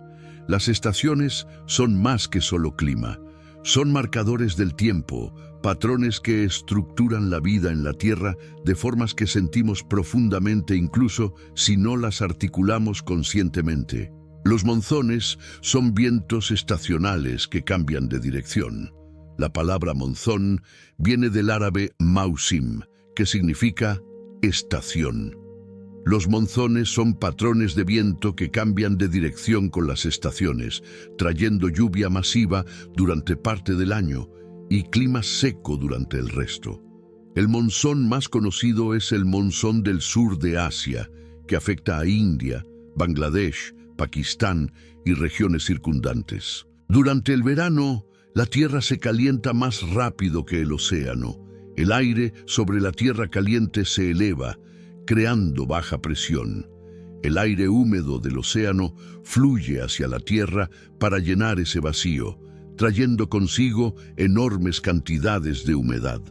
Las estaciones son más que solo clima. Son marcadores del tiempo, patrones que estructuran la vida en la Tierra de formas que sentimos profundamente incluso si no las articulamos conscientemente. Los monzones son vientos estacionales que cambian de dirección. La palabra monzón viene del árabe mausim, que significa estación. Los monzones son patrones de viento que cambian de dirección con las estaciones, trayendo lluvia masiva durante parte del año y clima seco durante el resto. El monzón más conocido es el monzón del sur de Asia, que afecta a India, Bangladesh, Pakistán y regiones circundantes. Durante el verano, la Tierra se calienta más rápido que el océano. El aire sobre la Tierra caliente se eleva, creando baja presión. El aire húmedo del océano fluye hacia la Tierra para llenar ese vacío, trayendo consigo enormes cantidades de humedad.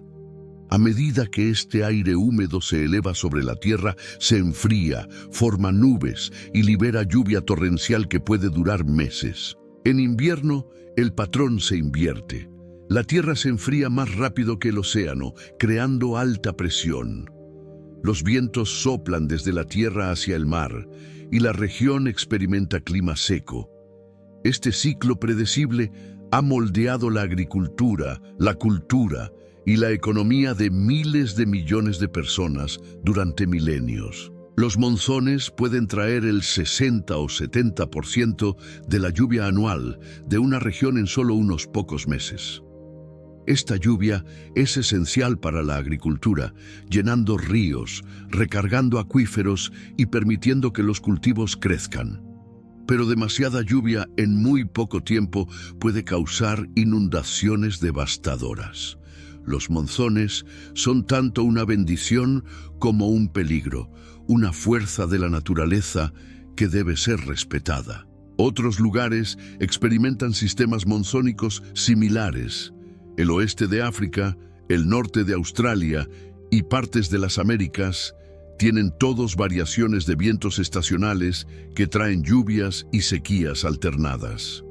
A medida que este aire húmedo se eleva sobre la Tierra, se enfría, forma nubes y libera lluvia torrencial que puede durar meses. En invierno, el patrón se invierte. La Tierra se enfría más rápido que el océano, creando alta presión. Los vientos soplan desde la Tierra hacia el mar y la región experimenta clima seco. Este ciclo predecible ha moldeado la agricultura, la cultura y la economía de miles de millones de personas durante milenios. Los monzones pueden traer el 60 o 70% de la lluvia anual de una región en solo unos pocos meses. Esta lluvia es esencial para la agricultura, llenando ríos, recargando acuíferos y permitiendo que los cultivos crezcan. Pero demasiada lluvia en muy poco tiempo puede causar inundaciones devastadoras. Los monzones son tanto una bendición como un peligro, una fuerza de la naturaleza que debe ser respetada. Otros lugares experimentan sistemas monzónicos similares. El oeste de África, el norte de Australia y partes de las Américas tienen todos variaciones de vientos estacionales que traen lluvias y sequías alternadas.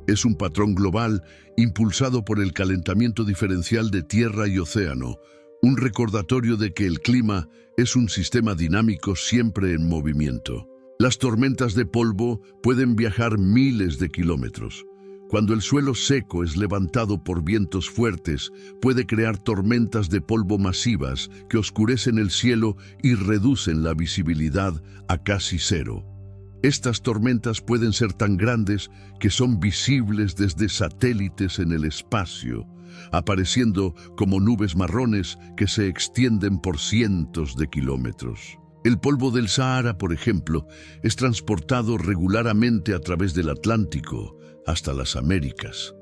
Es un patrón global impulsado por el calentamiento diferencial de tierra y océano, un recordatorio de que el clima es un sistema dinámico siempre en movimiento. Las tormentas de polvo pueden viajar miles de kilómetros. Cuando el suelo seco es levantado por vientos fuertes, puede crear tormentas de polvo masivas que oscurecen el cielo y reducen la visibilidad a casi cero. Estas tormentas pueden ser tan grandes que son visibles desde satélites en el espacio, apareciendo como nubes marrones que se extienden por cientos de kilómetros. El polvo del Sahara, por ejemplo, es transportado regularmente a través del Atlántico hasta las Américas.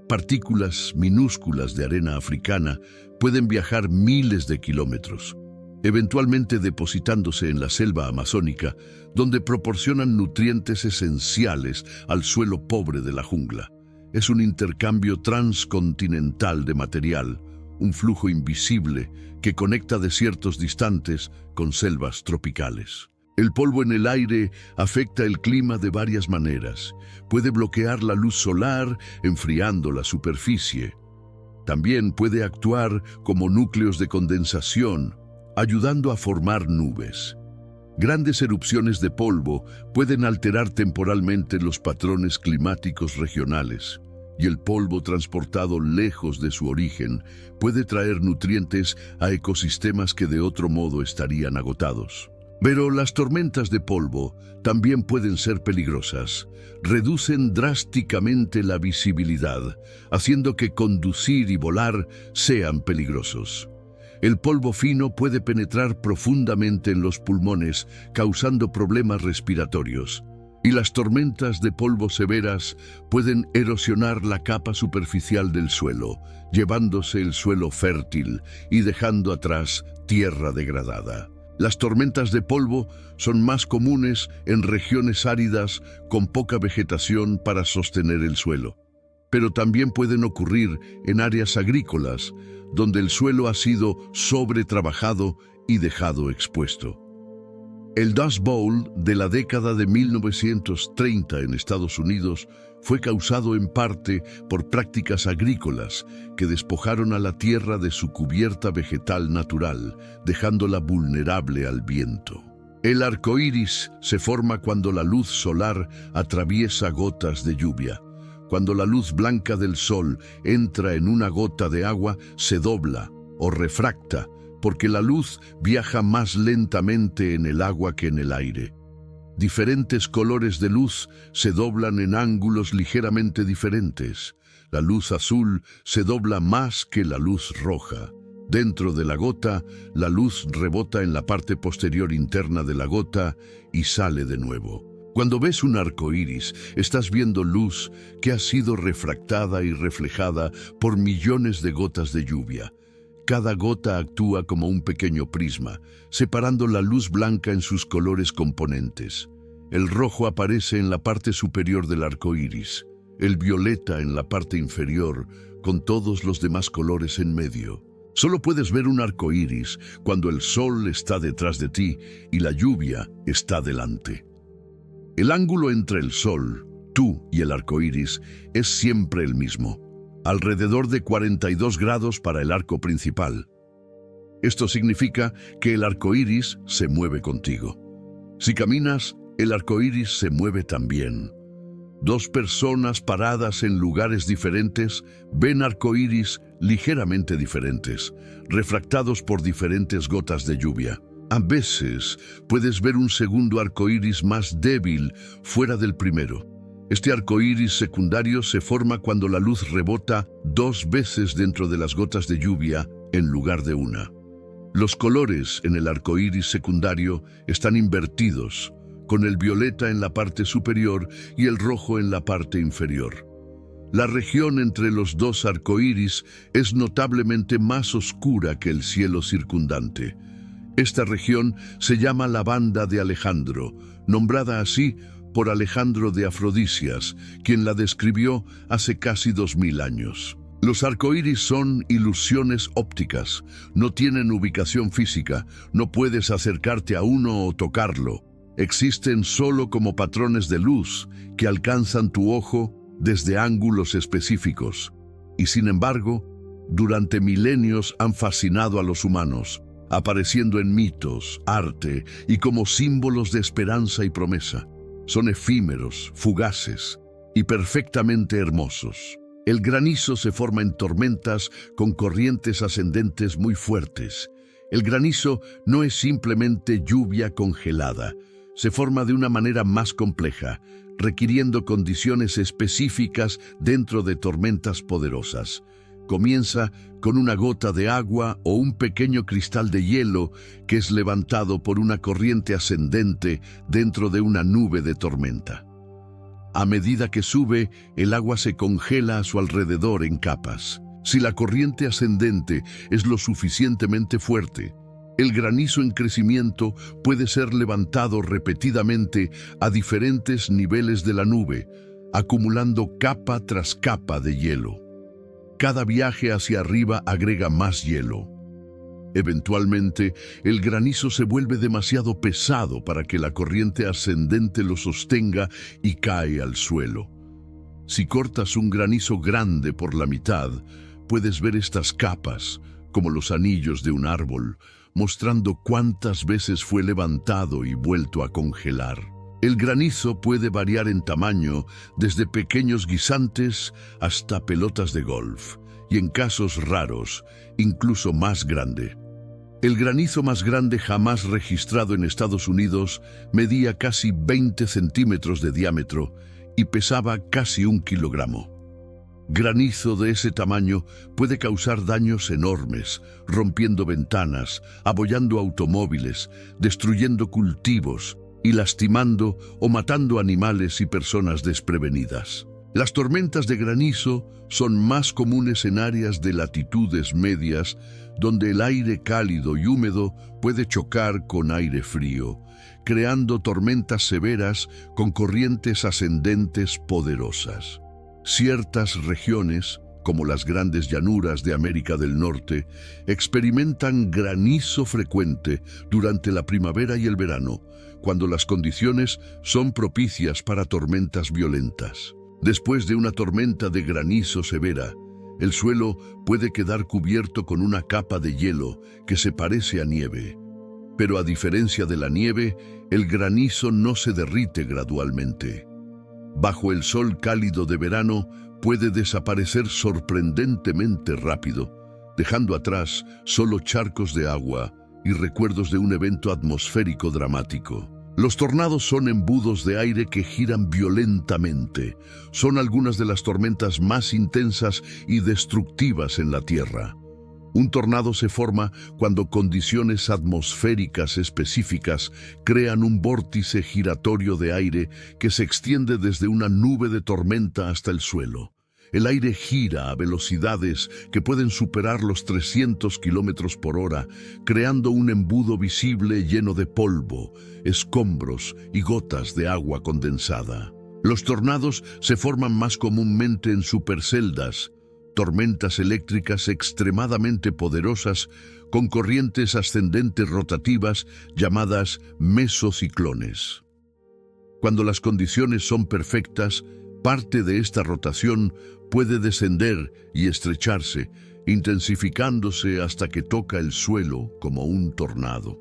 Partículas minúsculas de arena africana pueden viajar miles de kilómetros, eventualmente depositándose en la selva amazónica, donde proporcionan nutrientes esenciales al suelo pobre de la jungla. Es un intercambio transcontinental de material, un flujo invisible que conecta desiertos distantes con selvas tropicales. El polvo en el aire afecta el clima de varias maneras. Puede bloquear la luz solar, enfriando la superficie. También puede actuar como núcleos de condensación, ayudando a formar nubes. Grandes erupciones de polvo pueden alterar temporalmente los patrones climáticos regionales, y el polvo transportado lejos de su origen puede traer nutrientes a ecosistemas que de otro modo estarían agotados. Pero las tormentas de polvo también pueden ser peligrosas. Reducen drásticamente la visibilidad, haciendo que conducir y volar sean peligrosos. El polvo fino puede penetrar profundamente en los pulmones, causando problemas respiratorios. Y las tormentas de polvo severas pueden erosionar la capa superficial del suelo, llevándose el suelo fértil y dejando atrás tierra degradada. Las tormentas de polvo son más comunes en regiones áridas con poca vegetación para sostener el suelo, pero también pueden ocurrir en áreas agrícolas, donde el suelo ha sido sobretrabajado y dejado expuesto. El Dust Bowl de la década de 1930 en Estados Unidos fue causado en parte por prácticas agrícolas que despojaron a la tierra de su cubierta vegetal natural, dejándola vulnerable al viento. El arco iris se forma cuando la luz solar atraviesa gotas de lluvia. Cuando la luz blanca del sol entra en una gota de agua, se dobla o refracta, porque la luz viaja más lentamente en el agua que en el aire. Diferentes colores de luz se doblan en ángulos ligeramente diferentes. La luz azul se dobla más que la luz roja. Dentro de la gota, la luz rebota en la parte posterior interna de la gota y sale de nuevo. Cuando ves un arco iris, estás viendo luz que ha sido refractada y reflejada por millones de gotas de lluvia. Cada gota actúa como un pequeño prisma, separando la luz blanca en sus colores componentes. El rojo aparece en la parte superior del arco iris, el violeta en la parte inferior, con todos los demás colores en medio. Solo puedes ver un arco iris cuando el sol está detrás de ti y la lluvia está delante. El ángulo entre el sol, tú y el arco iris es siempre el mismo. Alrededor de 42 grados para el arco principal. Esto significa que el arco iris se mueve contigo. Si caminas, el arco iris se mueve también. Dos personas paradas en lugares diferentes ven arco iris ligeramente diferentes, refractados por diferentes gotas de lluvia. A veces puedes ver un segundo arco iris más débil fuera del primero. Este arco iris secundario se forma cuando la luz rebota 2 veces dentro de las gotas de lluvia en lugar de una. Los colores en el arco iris secundario están invertidos, con el violeta en la parte superior y el rojo en la parte inferior. La región entre los dos arcoíris es notablemente más oscura que el cielo circundante. Esta región se llama la Banda de Alejandro, nombrada así por Alejandro de Afrodisias, quien la describió hace casi 2000 años. Los arcoíris son ilusiones ópticas, no tienen ubicación física, no puedes acercarte a uno o tocarlo. Existen solo como patrones de luz que alcanzan tu ojo desde ángulos específicos. Y sin embargo, durante milenios han fascinado a los humanos, apareciendo en mitos, arte y como símbolos de esperanza y promesa. Son efímeros, fugaces y perfectamente hermosos. El granizo se forma en tormentas con corrientes ascendentes muy fuertes. El granizo no es simplemente lluvia congelada. Se forma de una manera más compleja, requiriendo condiciones específicas dentro de tormentas poderosas. Comienza con una gota de agua o un pequeño cristal de hielo que es levantado por una corriente ascendente dentro de una nube de tormenta. A medida que sube, el agua se congela a su alrededor en capas. Si la corriente ascendente es lo suficientemente fuerte, el granizo en crecimiento puede ser levantado repetidamente a diferentes niveles de la nube, acumulando capa tras capa de hielo. Cada viaje hacia arriba agrega más hielo. Eventualmente, el granizo se vuelve demasiado pesado para que la corriente ascendente lo sostenga y cae al suelo. Si cortas un granizo grande por la mitad, puedes ver estas capas, como los anillos de un árbol, mostrando cuántas veces fue levantado y vuelto a congelar. El granizo puede variar en tamaño, desde pequeños guisantes hasta pelotas de golf, y en casos raros, incluso más grande. El granizo más grande jamás registrado en Estados Unidos medía casi 20 centímetros de diámetro y pesaba casi 1 kilogramo. Granizo de ese tamaño puede causar daños enormes, rompiendo ventanas, abollando automóviles, destruyendo cultivos y lastimando o matando animales y personas desprevenidas. Las tormentas de granizo son más comunes en áreas de latitudes medias, donde el aire cálido y húmedo puede chocar con aire frío, creando tormentas severas con corrientes ascendentes poderosas. Ciertas regiones, como las grandes llanuras de América del Norte, experimentan granizo frecuente durante la primavera y el verano, cuando las condiciones son propicias para tormentas violentas. Después de una tormenta de granizo severa, el suelo puede quedar cubierto con una capa de hielo que se parece a nieve. Pero a diferencia de la nieve, el granizo no se derrite gradualmente. Bajo el sol cálido de verano, puede desaparecer sorprendentemente rápido, dejando atrás solo charcos de agua y recuerdos de un evento atmosférico dramático. Los tornados son embudos de aire que giran violentamente. Son algunas de las tormentas más intensas y destructivas en la Tierra. Un tornado se forma cuando condiciones atmosféricas específicas crean un vórtice giratorio de aire que se extiende desde una nube de tormenta hasta el suelo. El aire gira a velocidades que pueden superar los 300 kilómetros por hora, creando un embudo visible lleno de polvo, escombros y gotas de agua condensada. Los tornados se forman más comúnmente en superceldas, tormentas eléctricas extremadamente poderosas con corrientes ascendentes rotativas llamadas mesociclones. Cuando las condiciones son perfectas, parte de esta rotación puede descender y estrecharse, intensificándose hasta que toca el suelo como un tornado.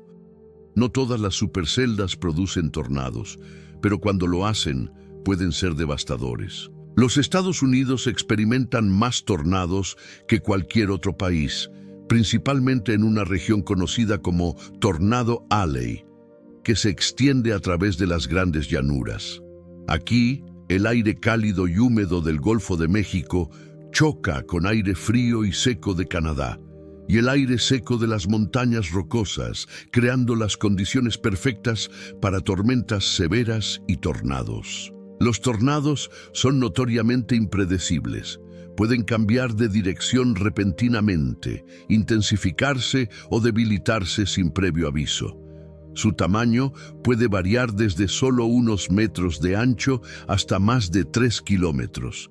No todas las superceldas producen tornados, pero cuando lo hacen, pueden ser devastadores. Los Estados Unidos experimentan más tornados que cualquier otro país, principalmente en una región conocida como Tornado Alley, que se extiende a través de las grandes llanuras. Aquí, el aire cálido y húmedo del Golfo de México choca con aire frío y seco de Canadá y el aire seco de las montañas rocosas, creando las condiciones perfectas para tormentas severas y tornados. Los tornados son notoriamente impredecibles. Pueden cambiar de dirección repentinamente, intensificarse o debilitarse sin previo aviso. Su tamaño puede variar desde solo unos metros de ancho hasta más de 3 kilómetros.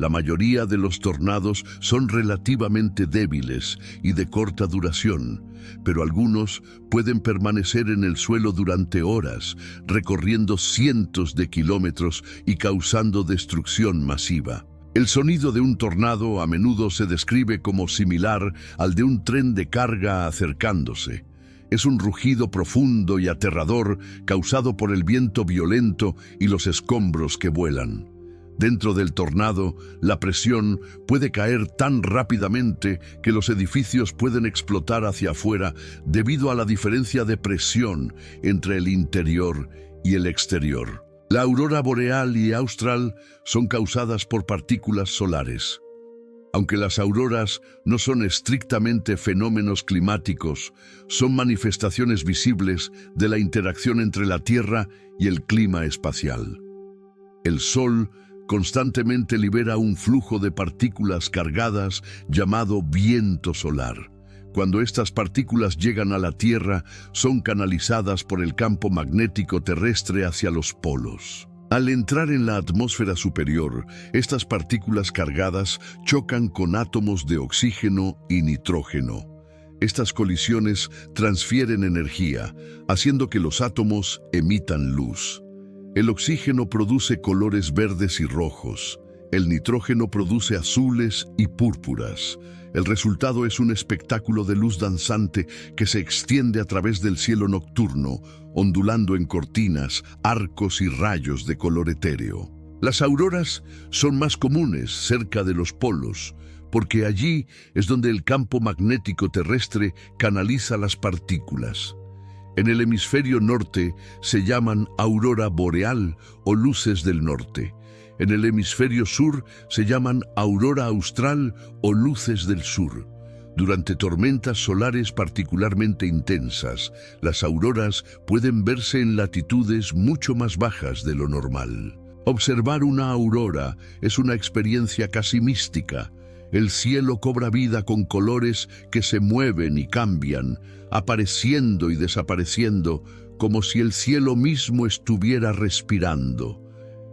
La mayoría de los tornados son relativamente débiles y de corta duración, pero algunos pueden permanecer en el suelo durante horas, recorriendo cientos de kilómetros y causando destrucción masiva. El sonido de un tornado a menudo se describe como similar al de un tren de carga acercándose. Es un rugido profundo y aterrador causado por el viento violento y los escombros que vuelan. Dentro del tornado, la presión puede caer tan rápidamente que los edificios pueden explotar hacia afuera debido a la diferencia de presión entre el interior y el exterior. La aurora boreal y austral son causadas por partículas solares. Aunque las auroras no son estrictamente fenómenos climáticos, son manifestaciones visibles de la interacción entre la Tierra y el clima espacial. El Sol constantemente libera un flujo de partículas cargadas llamado viento solar. Cuando estas partículas llegan a la Tierra, son canalizadas por el campo magnético terrestre hacia los polos. Al entrar en la atmósfera superior, estas partículas cargadas chocan con átomos de oxígeno y nitrógeno. Estas colisiones transfieren energía, haciendo que los átomos emitan luz. El oxígeno produce colores verdes y rojos. El nitrógeno produce azules y púrpuras. El resultado es un espectáculo de luz danzante que se extiende a través del cielo nocturno, ondulando en cortinas, arcos y rayos de color etéreo. Las auroras son más comunes cerca de los polos, porque allí es donde el campo magnético terrestre canaliza las partículas. En el hemisferio norte se llaman aurora boreal o luces del norte. En el hemisferio sur se llaman aurora austral o luces del sur. Durante tormentas solares particularmente intensas, las auroras pueden verse en latitudes mucho más bajas de lo normal. Observar una aurora es una experiencia casi mística. El cielo cobra vida con colores que se mueven y cambian, apareciendo y desapareciendo, como si el cielo mismo estuviera respirando.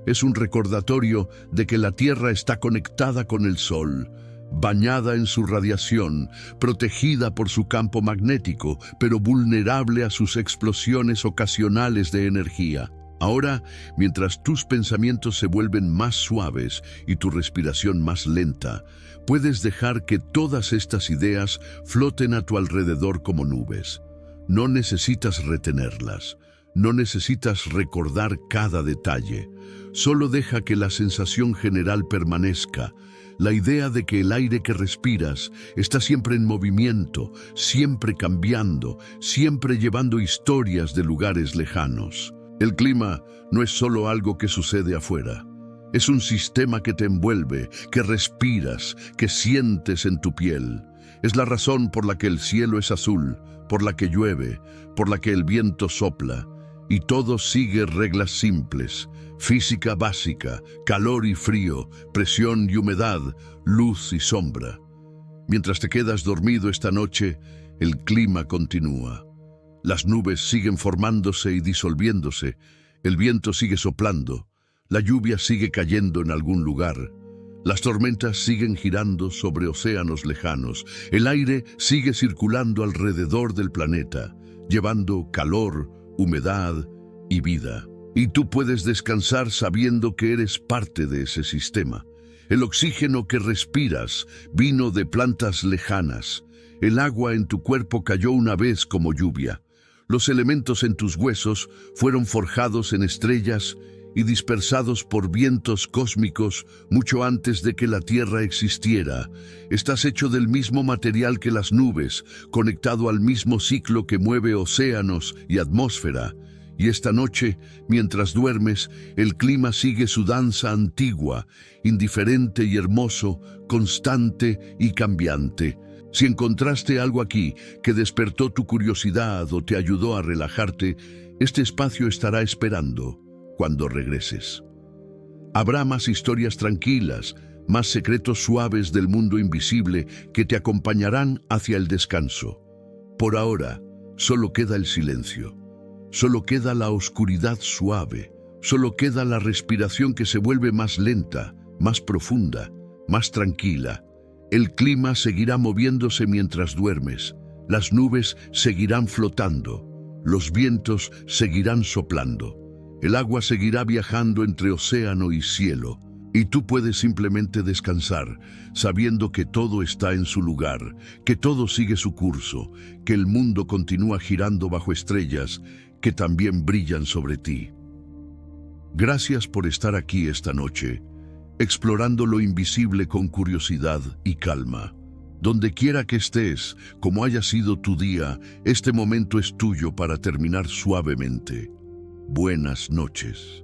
Es un recordatorio de que la Tierra está conectada con el Sol, bañada en su radiación, protegida por su campo magnético, pero vulnerable a sus explosiones ocasionales de energía. Ahora, mientras tus pensamientos se vuelven más suaves y tu respiración más lenta, puedes dejar que todas estas ideas floten a tu alrededor como nubes. No necesitas retenerlas. No necesitas recordar cada detalle. Solo deja que la sensación general permanezca. La idea de que el aire que respiras está siempre en movimiento, siempre cambiando, siempre llevando historias de lugares lejanos. El clima no es solo algo que sucede afuera. Es un sistema que te envuelve, que respiras, que sientes en tu piel. Es la razón por la que el cielo es azul, por la que llueve, por la que el viento sopla. Y todo sigue reglas simples: física básica, calor y frío, presión y humedad, luz y sombra. Mientras te quedas dormido esta noche, el clima continúa. Las nubes siguen formándose y disolviéndose, el viento sigue soplando, la lluvia sigue cayendo en algún lugar, las tormentas siguen girando sobre océanos lejanos, el aire sigue circulando alrededor del planeta, llevando calor, humedad y vida. Y tú puedes descansar sabiendo que eres parte de ese sistema. El oxígeno que respiras vino de plantas lejanas. El agua en tu cuerpo cayó una vez como lluvia. Los elementos en tus huesos fueron forjados en estrellas y dispersados por vientos cósmicos mucho antes de que la Tierra existiera. Estás hecho del mismo material que las nubes, conectado al mismo ciclo que mueve océanos y atmósfera. Y esta noche, mientras duermes, el clima sigue su danza antigua, indiferente y hermoso, constante y cambiante. Si encontraste algo aquí que despertó tu curiosidad o te ayudó a relajarte, este espacio estará esperando cuando regreses. Habrá más historias tranquilas, más secretos suaves del mundo invisible que te acompañarán hacia el descanso. Por ahora, solo queda el silencio. Solo queda la oscuridad suave. Solo queda la respiración que se vuelve más lenta, más profunda, más tranquila. El clima seguirá moviéndose mientras duermes. Las nubes seguirán flotando. Los vientos seguirán soplando. El agua seguirá viajando entre océano y cielo. Y tú puedes simplemente descansar, sabiendo que todo está en su lugar, que todo sigue su curso, que el mundo continúa girando bajo estrellas que también brillan sobre ti. Gracias por estar aquí esta noche, explorando lo invisible con curiosidad y calma. Donde quiera que estés, como haya sido tu día, este momento es tuyo para terminar suavemente. Buenas noches.